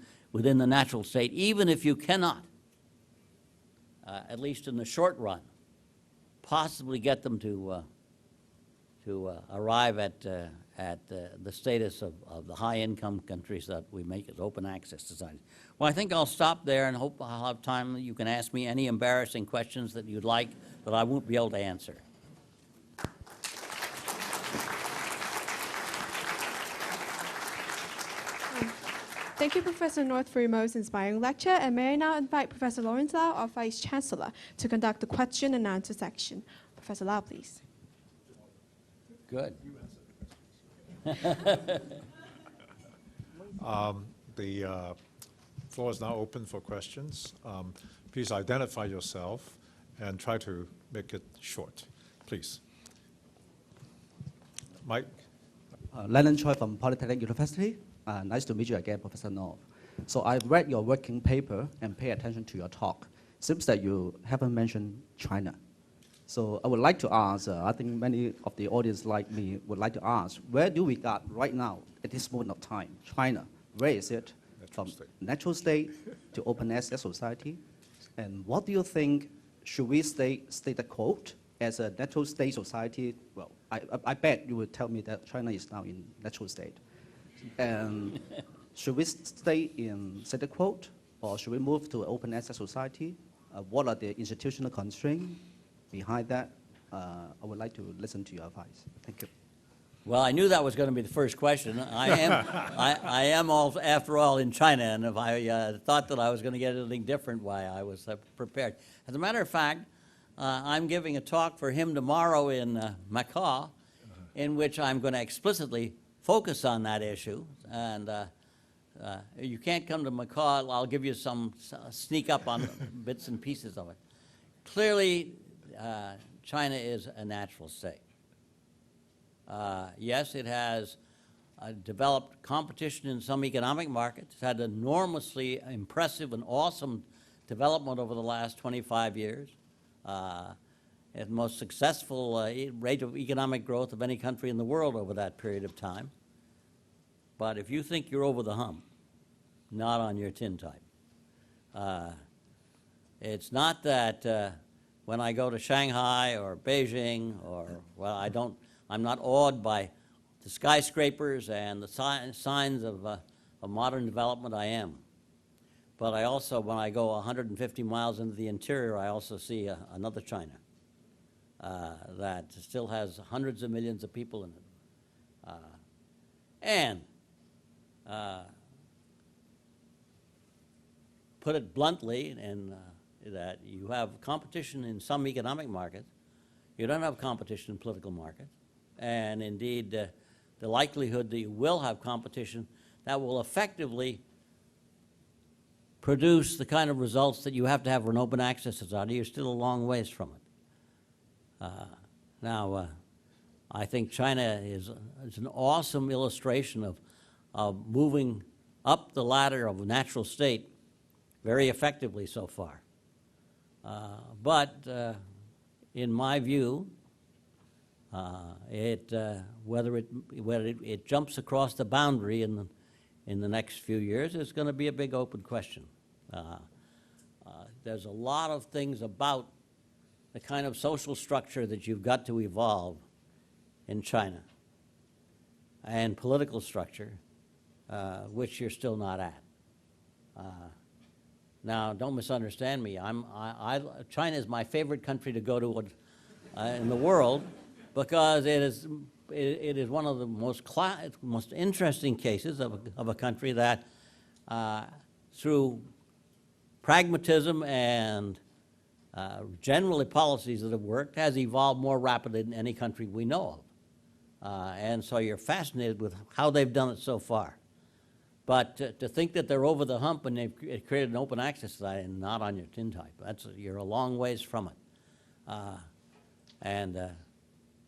natural state, even if you cannot, at least in the short run, possibly get them to arrive at the status of the high-income countries that we make as open access societies. Well, I think I'll stop there and hope I'll have time that you can ask me any embarrassing questions that you'd like that I won't be able to answer. Thank you, Professor North, for your most inspiring lecture. And may I now invite Professor Lawrence Lau, our Vice Chancellor, to conduct the question and answer section. Professor Lau, please. Good. The floor is now open for questions. Please identify yourself and try to make it short. Please. Mike. Lennon Choi from Polytechnic University. Nice to meet you again, Professor North. So I've read your working paper and pay attention to your talk. Seems that you haven't mentioned China. So I would like to ask, I think many of the audience like me would like to ask, where do we got right now, at this moment of time, China? Where is it from natural state to open access society? And what do you think, should we stay the quote as a natural state society? Well, I bet you would tell me that China is now in natural state. And should we stay in the quote, or should we move to open access society? What are the institutional constraints behind that? I would like to listen to your advice. Thank you. Well, I knew that was going to be the first question. I am after all, in China, and if I thought that I was going to get anything different, why, I was prepared. As a matter of fact, I'm giving a talk for him tomorrow in Macau, in which I'm going to explicitly focus on that issue. And you can't come to Macau. I'll give you some sneak up on bits and pieces of it. Clearly, China is a natural state. Yes, it has developed competition in some economic markets. It's had enormously impressive and awesome development over the last 25 years. The most successful rate of economic growth of any country in the world over that period of time. But if you think you're over the hump, not on your tintype. It's not that when I go to Shanghai or Beijing or, well, I'm not awed by the skyscrapers and the signs of modern development. I am. But I also, when I go 150 miles into the interior, I also see another China that still has hundreds of millions of people in it. And put it bluntly, and that you have competition in some economic markets. You don't have competition in political markets. And indeed, the likelihood that you will have competition that will effectively produce the kind of results that you have to have for an open access society, you're still a long ways from it. Now, I think China is an awesome illustration of moving up the ladder of a natural state very effectively so far. But in my view, whether it jumps across the boundary in the next few years is going to be a big open question. There's a lot of things about the kind of social structure that you've got to evolve in China and political structure, which you're still not at. Now, don't misunderstand me. China is my favorite country to go to in the world, because it is one of the most interesting cases of a country that, through pragmatism and generally policies that have worked, has evolved more rapidly than any country we know of. And so you're fascinated with how they've done it so far. But to think that they're over the hump and they've created an open access society and not on your tintype, you're a long ways from it.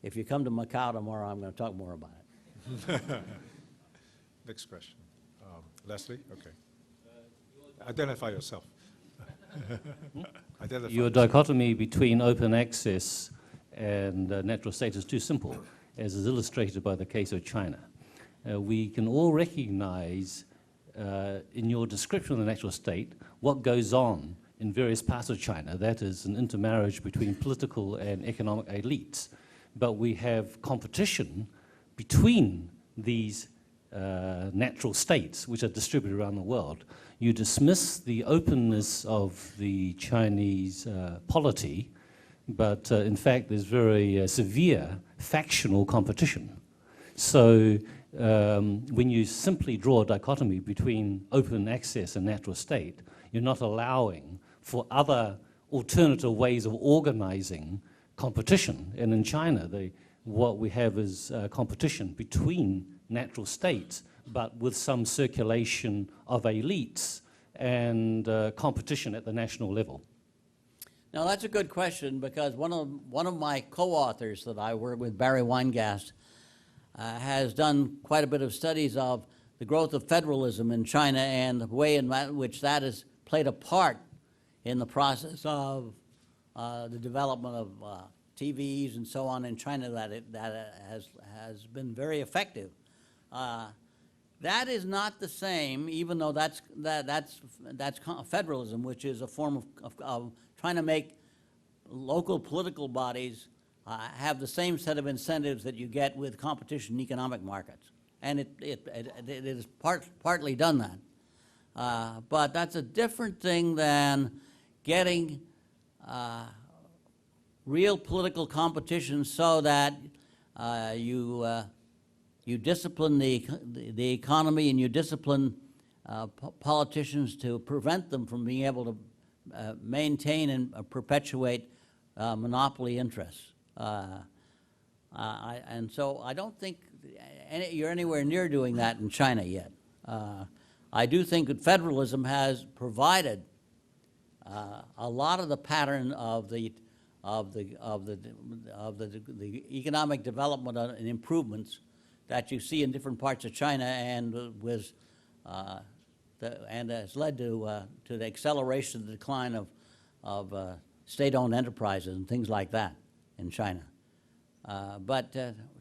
If you come to Macau tomorrow, I'm going to talk more about it. Next question. Leslie? Okay. Identify yourself. Identify Your dichotomy between open access and natural state is too simple, as is illustrated by the case of China. We can all recognize in your description of the natural state what goes on in various parts of China. That is an intermarriage between political and economic elites. But we have competition between these natural states, which are distributed around the world. You dismiss the openness of the Chinese polity, but in fact there's very severe factional competition. So when you simply draw a dichotomy between open access and natural state, you're not allowing for other alternative ways of organizing competition. And in China, what we have is competition between natural states, but with some circulation of elites and competition at the national level. Now, that's a good question, because one of my co-authors that I work with, Barry Weingast, has done quite a bit of studies of the growth of federalism in China and the way in which that has played a part in the process of the development of TVs and so on in China that has been very effective. That is not the same, even though that's federalism, which is a form of trying to make local political bodies have the same set of incentives that you get with competition in economic markets. And it is partly done that. But that's a different thing than getting real political competition so that you discipline the economy and you discipline politicians to prevent them from being able to maintain and perpetuate monopoly interests. And so I don't think you're anywhere near doing that in China yet. I do think that federalism has provided a lot of the pattern of the economic development and improvements that you see in different parts of China, and and has led to the acceleration of the decline of state-owned enterprises and things like that in China. But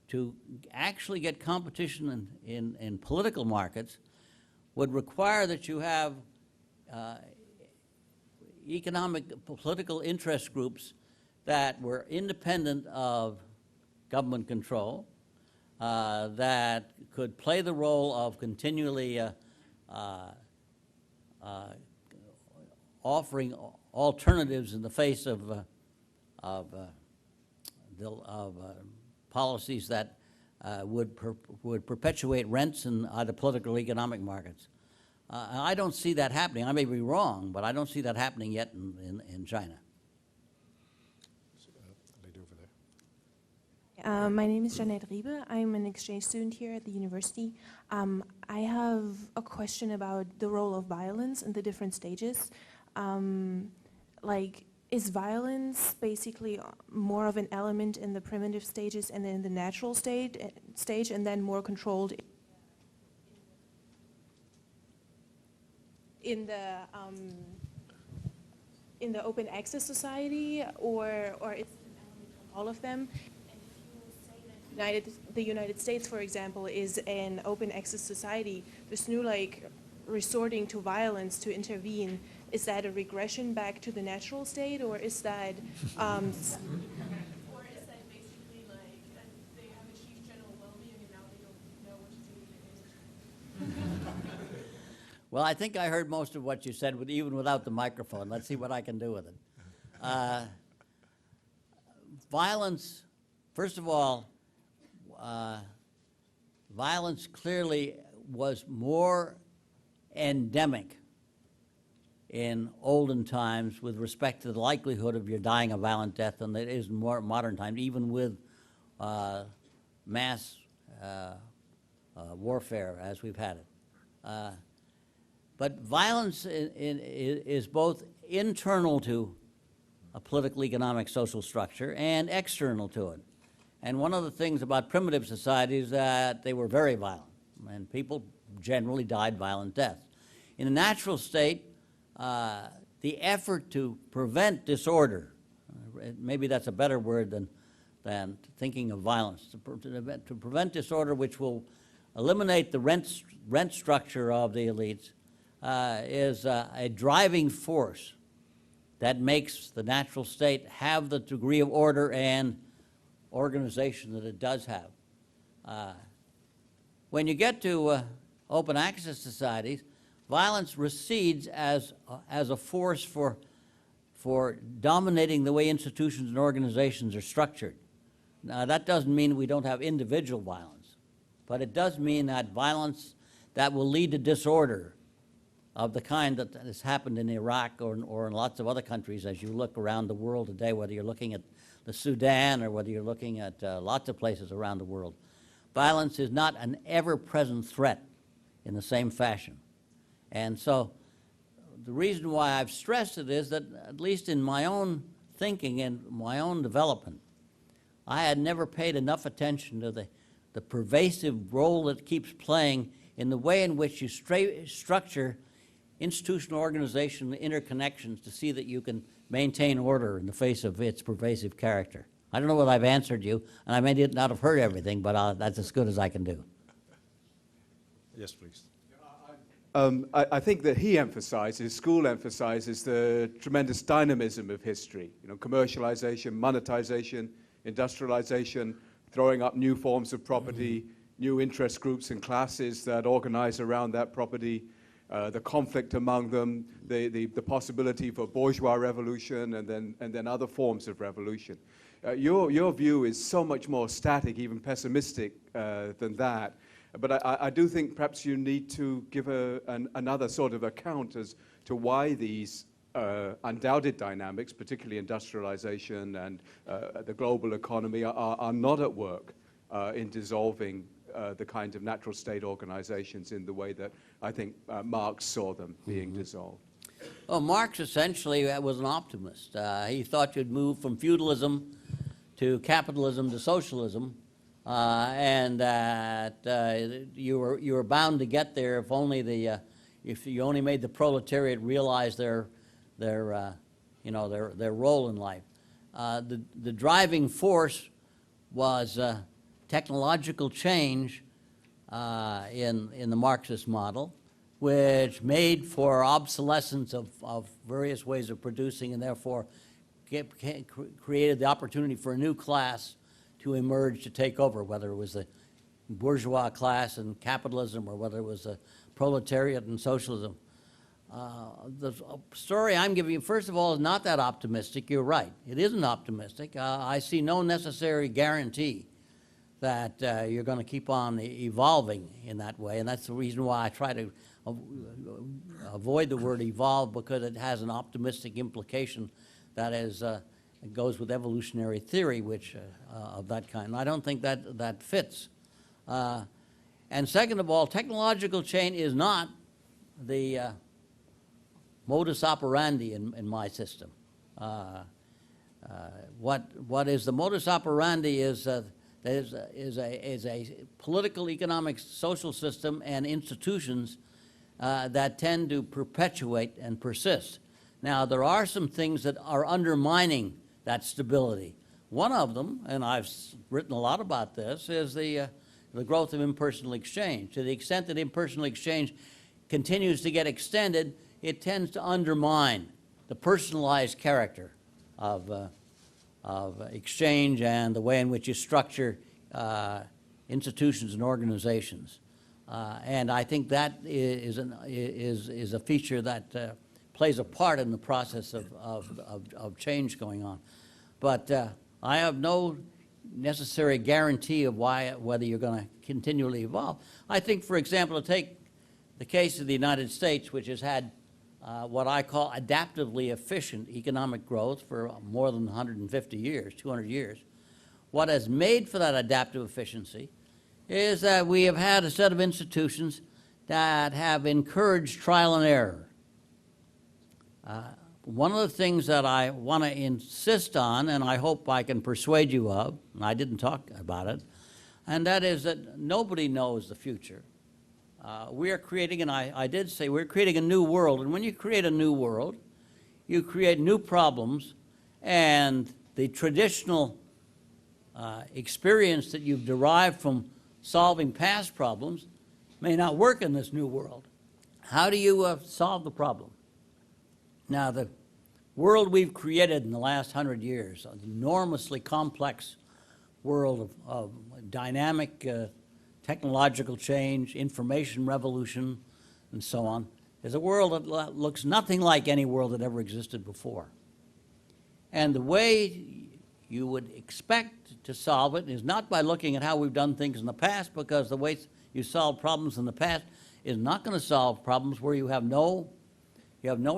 to actually get competition in political markets would require that you have economic political interest groups that were independent of government control, that could play the role of continually offering alternatives in the face of policies that would perpetuate rents in either political or economic markets. I don't see that happening. I may be wrong, but I don't see that happening yet in China. Lady over there. My name is Jeanette Riebe. I'm an exchange student here at the university. I have a question about the role of violence in the different stages. Is violence basically more of an element in the primitive stages and in the natural stage, and then more controlled in the open access society, or it's an element of all of them? And if you say that the United States, for example, is an open access society, this new resorting to violence to intervene, is that a regression back to the natural state, or is that or is that basically they have achieved general well-being and now they don't know what to do with it? Well, I think I heard most of what you said, even without the microphone. Let's see what I can do with it. Violence, first of all, violence clearly was more endemic in olden times with respect to the likelihood of your dying a violent death than it is in more modern times, even with mass warfare as we've had it. But violence is both internal to a political, economic, social structure and external to it. And one of the things about primitive societies is that they were very violent, and people generally died violent deaths. In a natural state, the effort to prevent disorder, maybe that's a better word than thinking of violence, to prevent disorder which will eliminate the rent structure of the elites, is a driving force that makes the natural state have the degree of order and organization that it does have. When you get to open access societies, violence recedes as a force for dominating the way institutions and organizations are structured. Now, that doesn't mean we don't have individual violence, but it does mean that violence that will lead to disorder of the kind that has happened in Iraq or in lots of other countries as you look around the world today, whether you're looking at the Sudan or whether you're looking at lots of places around the world. Violence is not an ever-present threat in the same fashion. And so the reason why I've stressed it is that, at least in my own thinking and my own development, I had never paid enough attention to the pervasive role that it keeps playing in the way in which you structure institutional organization interconnections to see that you can maintain order in the face of its pervasive character. I don't know whether I've answered you, and I may not have heard everything, but that's as good as I can do. Yes, please. I think that he emphasizes, school emphasizes the tremendous dynamism of history. You know, commercialization, monetization, industrialization, throwing up new forms of property, new interest groups and classes that organize around that property, the conflict among them, the possibility for bourgeois revolution and then other forms of revolution. Your view is so much more static, even pessimistic than that. But I do think perhaps you need to give another sort of account as to why these undoubted dynamics, particularly industrialization and the global economy, are not at work in dissolving the kind of natural state organizations in the way that I think Marx saw them being dissolved. Well, Marx essentially was an optimist. He thought you'd move from feudalism to capitalism to socialism, and that you were bound to get there if you only made the proletariat realize their role in life. The driving force was technological change in the Marxist model, which made for obsolescence of various ways of producing, and therefore created the opportunity for a new class to emerge to take over, whether it was the bourgeois class and capitalism or whether it was the proletariat and socialism. The story I'm giving you, first of all, is not that optimistic. You're right. It isn't optimistic. I see no necessary guarantee that you're going to keep on evolving in that way, and that's the reason why I try to avoid the word evolve, because it has an optimistic implication that is it goes with evolutionary theory, which of that kind. And I don't think that fits. And second of all, technological change is not the modus operandi in my system. What is the modus operandi is a political, economic, social system and institutions that tend to perpetuate and persist. Now, there are some things that are undermining that stability. One of them, and I've written a lot about this, is the growth of impersonal exchange. To the extent that impersonal exchange continues to get extended, it tends to undermine the personalized character of exchange and the way in which you structure institutions and organizations. And I think that is a feature that plays a part in the process of change going on. But I have no necessary guarantee of whether you're going to continually evolve. I think, for example, to take the case of the United States, which has had what I call adaptively efficient economic growth for more than 150 years, 200 years. What has made for that adaptive efficiency is that we have had a set of institutions that have encouraged trial and error. One of the things that I want to insist on, and I hope I can persuade you of, and I didn't talk about it, and that is that nobody knows the future. We are creating, and I did say, we're creating a new world, and when you create a new world, you create new problems, and the traditional experience that you've derived from solving past problems may not work in this new world. How do you solve the problem? Now, the world we've created in the last 100 years, an enormously complex world of dynamic technological change, information revolution, and so on, is a world that looks nothing like any world that ever existed before. And the way you would expect to solve it is not by looking at how we've done things in the past, because the way you solve problems in the past is not going to solve problems where you have no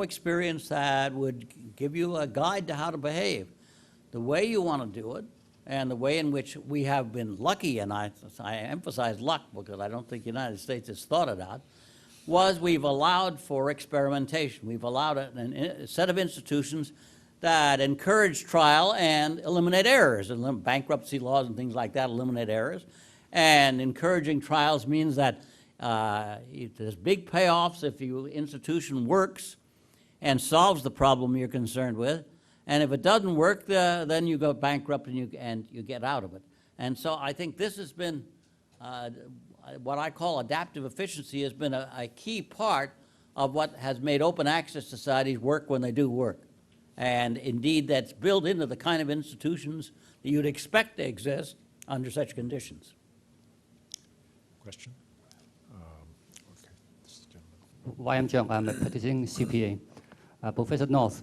experience that would give you a guide to how to behave. The way you want to do it, and the way in which we have been lucky, and I emphasize luck because I don't think the United States has thought it out, was we've allowed for experimentation. We've allowed a set of institutions that encourage trial and eliminate errors. And bankruptcy laws and things like that eliminate errors. And encouraging trials means that there's big payoffs if your institution works and solves the problem you're concerned with. And if it doesn't work, then you go bankrupt and you get out of it. And so I think this has been what I call adaptive efficiency has been a key part of what has made open access societies work when they do work. And indeed, that's built into the kind of institutions that you'd expect to exist under such conditions. Question? Okay, this gentleman. Y.M. Jiang, I'm a practicing CPA. Professor North,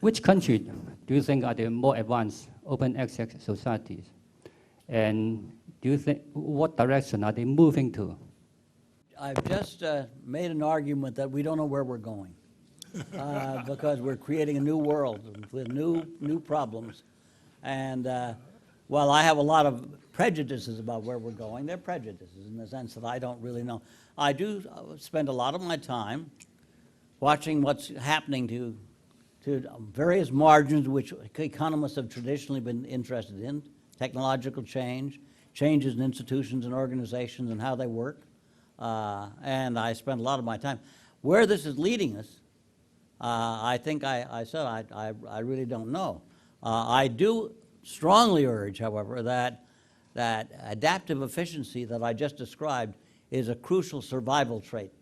which country do you think are the more advanced open access societies? And do you think, what direction are they moving to? I've just made an argument that we don't know where we're going because we're creating a new world with new problems. And while I have a lot of prejudices about where we're going, they're prejudices in the sense that I don't really know. I do spend a lot of my time watching what's happening to various margins which economists have traditionally been interested in, technological change, changes in institutions and organizations and how they work. And I spend a lot of my time. Where this is leading us, I think I said I really don't know. I do strongly urge, however, that adaptive efficiency that I just described is a crucial survival trait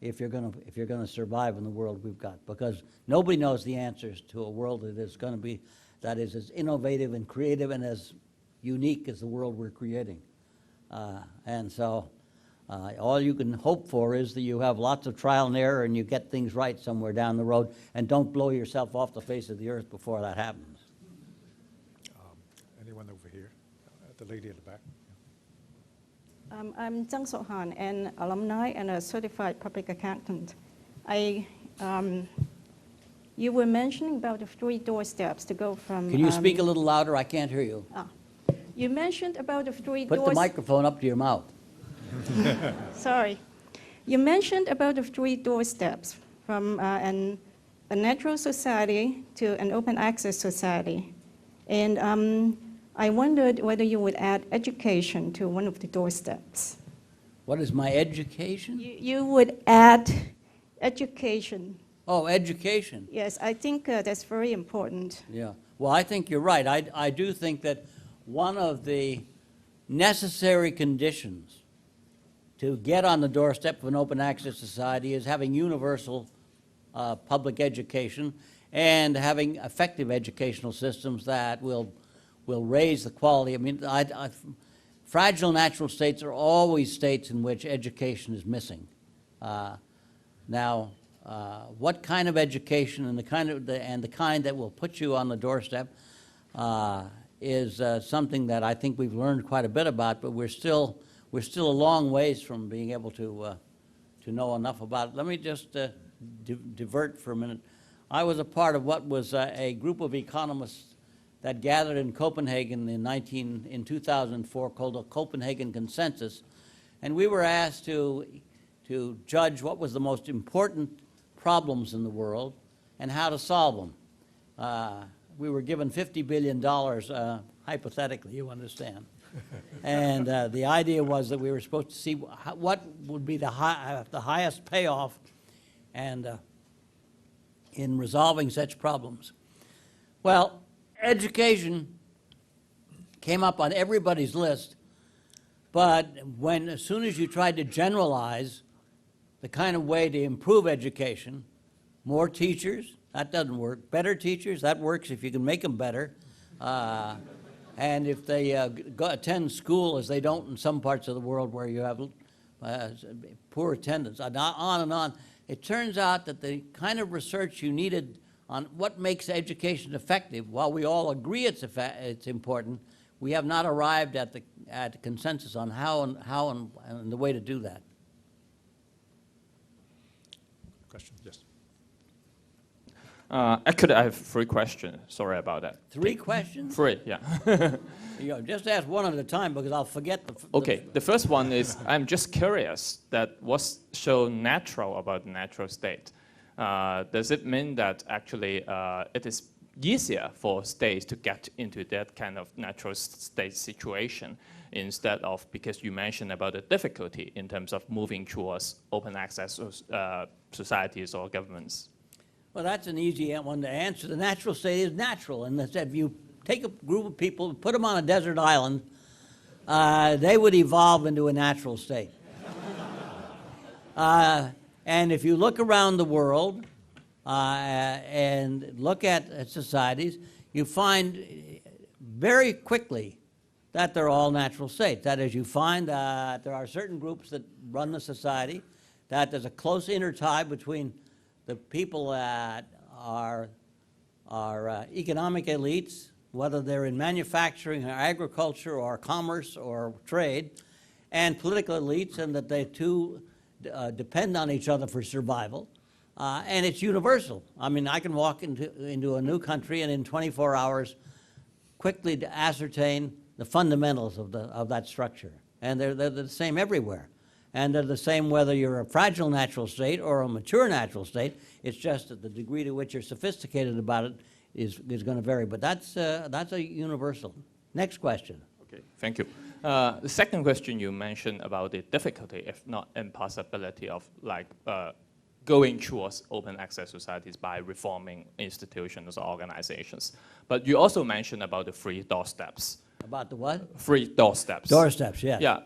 if you're going to survive in the world we've got, because nobody knows the answers to a world that is going to be as innovative and creative and as unique as the world we're creating. And so all you can hope for is that you have lots of trial and error and you get things right somewhere down the road, and don't blow yourself off the face of the earth before that happens. Anyone over here? The lady at the back. I'm Zhang Sohan, an alumni and a certified public accountant. You were mentioning about the 3 doorsteps to go from... Can you speak a little louder? I can't hear you. You mentioned about the 3 Put the microphone up to your mouth. Sorry. You mentioned about the 3 doorsteps from a natural society to an open access society. And I wondered whether you would add education to one of the doorsteps. What is my education? You would add education. Oh, education. Yes, I think that's very important. Yeah. Well, I think you're right. I do think that one of the necessary conditions to get on the doorstep of an open access society is having universal public education and having effective educational systems that will raise the quality. I mean, fragile natural states are always states in which education is missing. Now, what kind of education and the kind that will put you on the doorstep is something that I think we've learned quite a bit about, but we're still a long ways from being able to know enough about it. Let me just divert for a minute. I was a part of what was a group of economists that gathered in Copenhagen in 2004 called the Copenhagen Consensus, and we were asked to judge what was the most important problems in the world and how to solve them. We were given $50 billion, hypothetically, you understand. And the idea was that we were supposed to see what would be the highest payoff and in resolving such problems. Well, education came up on everybody's list, but as soon as you tried to generalize the kind of way to improve education, more teachers, that doesn't work. Better teachers, that works if you can make them better. And if they attend school, as they don't in some parts of the world where you have poor attendance, on and on. It turns out that the kind of research you needed on what makes education effective, while we all agree it's important, we have not arrived at the consensus on how and the way to do that. Question? Yes. Actually, I have 3 questions. Sorry about that. 3 questions? 3, yeah. Just ask one at a time because I'll forget Okay, the first one is, I'm just curious that what's so natural about the natural state? Does it mean that actually it is easier for states to get into that kind of natural state situation instead of, because you mentioned about the difficulty in terms of moving towards open access societies or governments? Well, that's an easy one to answer. The natural state is natural, and if you take a group of people, put them on a desert island, they would evolve into a natural state. And if you look around the world and look at societies, you find very quickly that they're all natural states. That is, you find that there are certain groups that run the society, that there's a close intertie between the people that are economic elites, whether they're in manufacturing or agriculture or commerce or trade, and political elites, and that they too depend on each other for survival. And it's universal. I mean, I can walk into a new country and in 24 hours quickly to ascertain the fundamentals of that structure. And they're the same everywhere. And they're the same whether you're a fragile natural state or a mature natural state. It's just that the degree to which you're sophisticated about it is going to vary. But that's a universal. Next question. Okay, thank you. The second question you mentioned about the difficulty, if not impossibility, of going towards open access societies by reforming institutions or organizations. But you also mentioned about the 3 doorsteps. About the what? 3 doorsteps. Doorsteps, yes. Yeah.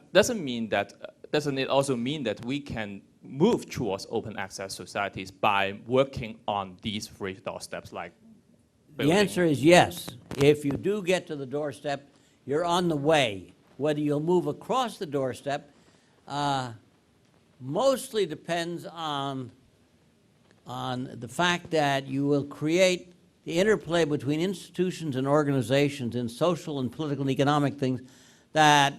Doesn't it also mean that we can move towards open access societies by working on these 3 doorsteps, like building? The answer is yes. If you do get to the doorstep, you're on the way. Whether you'll move across the doorstep mostly depends on the fact that you will create the interplay between institutions and organizations in social and political and economic things that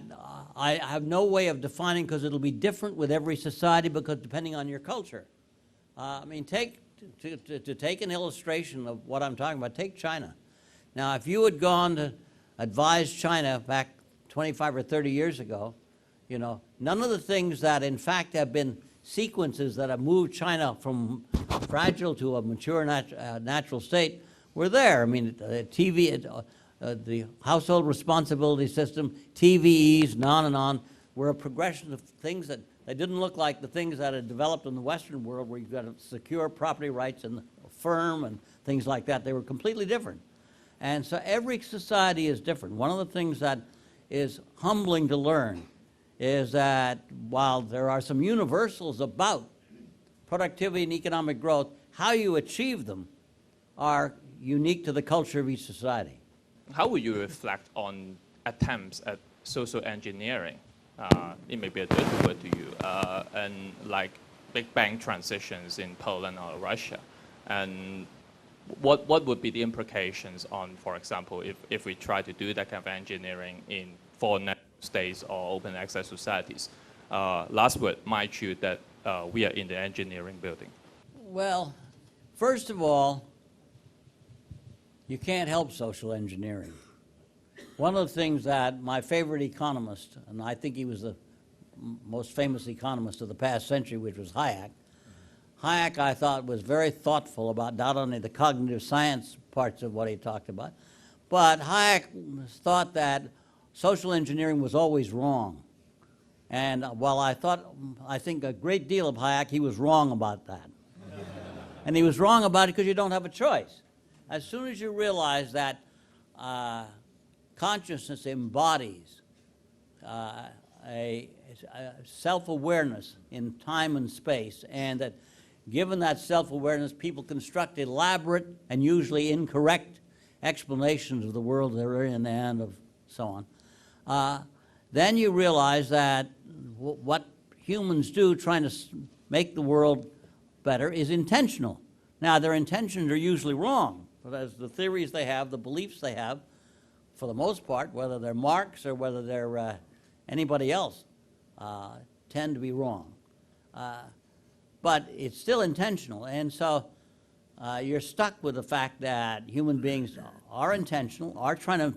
I have no way of defining, because it'll be different with every society, because depending on your culture. I mean, to take an illustration of what I'm talking about, take China. Now, if you had gone to advise China back 25 or 30 years ago, you know, none of the things that in fact have been sequences that have moved China from fragile to a mature natural state were there. I mean, the household responsibility system, TVEs, and on, were a progression of things that they didn't look like the things that had developed in the Western world, where you've got to secure property rights and firm and things like that. They were completely different. And so every society is different. One of the things that is humbling to learn is that while there are some universals about productivity and economic growth, how you achieve them are unique to the culture of each society. How will you reflect on attempts at social engineering? It may be a dirty word to you, and like Big Bang transitions in Poland or Russia. And what would be the implications on, for example, if we try to do that kind of engineering in foreign states or open access societies? Last word, mind you, that we are in the engineering building. Well, first of all, you can't help social engineering. One of the things that my favorite economist, and I think he was the most famous economist of the past century, which was Hayek, I thought was very thoughtful about not only the cognitive science parts of what he talked about, but Hayek thought that social engineering was always wrong. And while I think a great deal of Hayek, he was wrong about that. And he was wrong about it because you don't have a choice. As soon as you realize that consciousness embodies a self-awareness in time and space, and that given that self-awareness, people construct elaborate and usually incorrect explanations of the world they're in and of so on, then you realize that what humans do trying to make the world better is intentional. Now, their intentions are usually wrong. As the theories they have, the beliefs they have, for the most part, whether they're Marx or whether they're anybody else, tend to be wrong. But it's still intentional, and so you're stuck with the fact that human beings are intentional, are trying to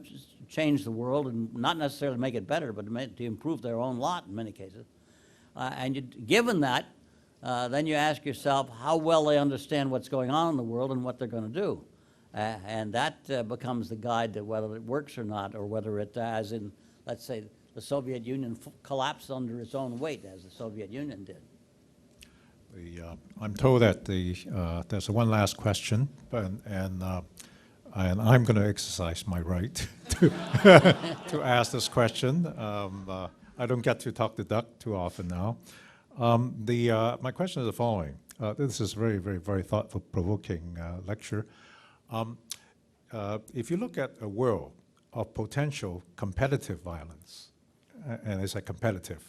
change the world, and not necessarily make it better, but to improve their own lot in many cases. Given that, then you ask yourself how well they understand what's going on in the world and what they're going to do. And that becomes the guide to whether it works or not, or whether it, as in, let's say, the Soviet Union collapsed under its own weight, as the Soviet Union did. I'm told that there's one last question, and I'm going to exercise my right to ask this question. I don't get to talk to duck too often now. My question is the following. This is a very, very, very thoughtful, provoking lecture. If you look at a world of potential competitive violence, and I say competitive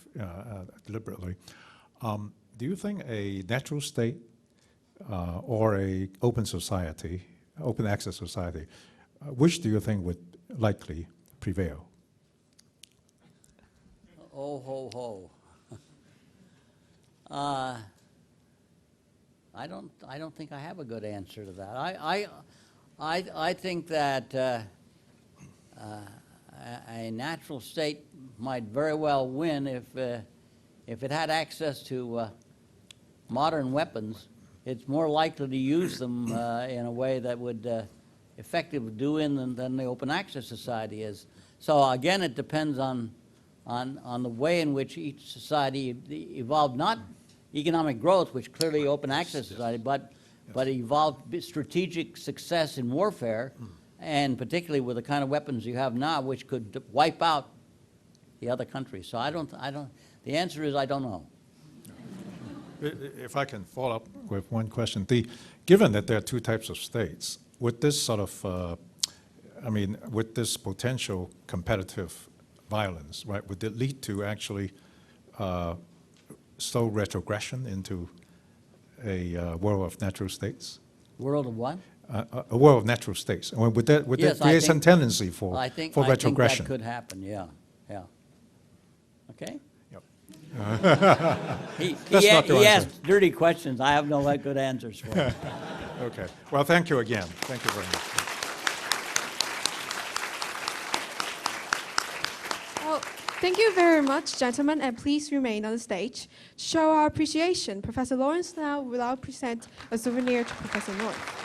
deliberately, do you think a natural state or a open society, open access society, which do you think would likely prevail? Oh, ho, ho. I don't think I have a good answer to that. I think that a natural state might very well win if it had access to modern weapons. It's more likely to use them in a way that would effectively do in than the open access society is. So again, it depends on the way in which each society evolved, not economic growth, which clearly open access society, but evolved strategic success in warfare, and particularly with the kind of weapons you have now, which could wipe out the other countries. So the answer is I don't know. If I can follow up with one question, given that there are two types of states, would this sort of, with this potential competitive violence, right, would it lead to actually slow retrogression into a world of natural states? World of what? A world of natural states. Would that create some tendency for retrogression? I think that could happen, yeah. Okay? Yep. He asked dirty questions. I have no good answers for him. Okay. Well, thank you again. Thank you very much. Well, thank you very much, gentlemen, and please remain on the stage. To show our appreciation, Professor Lawrence now will present a souvenir to Professor North.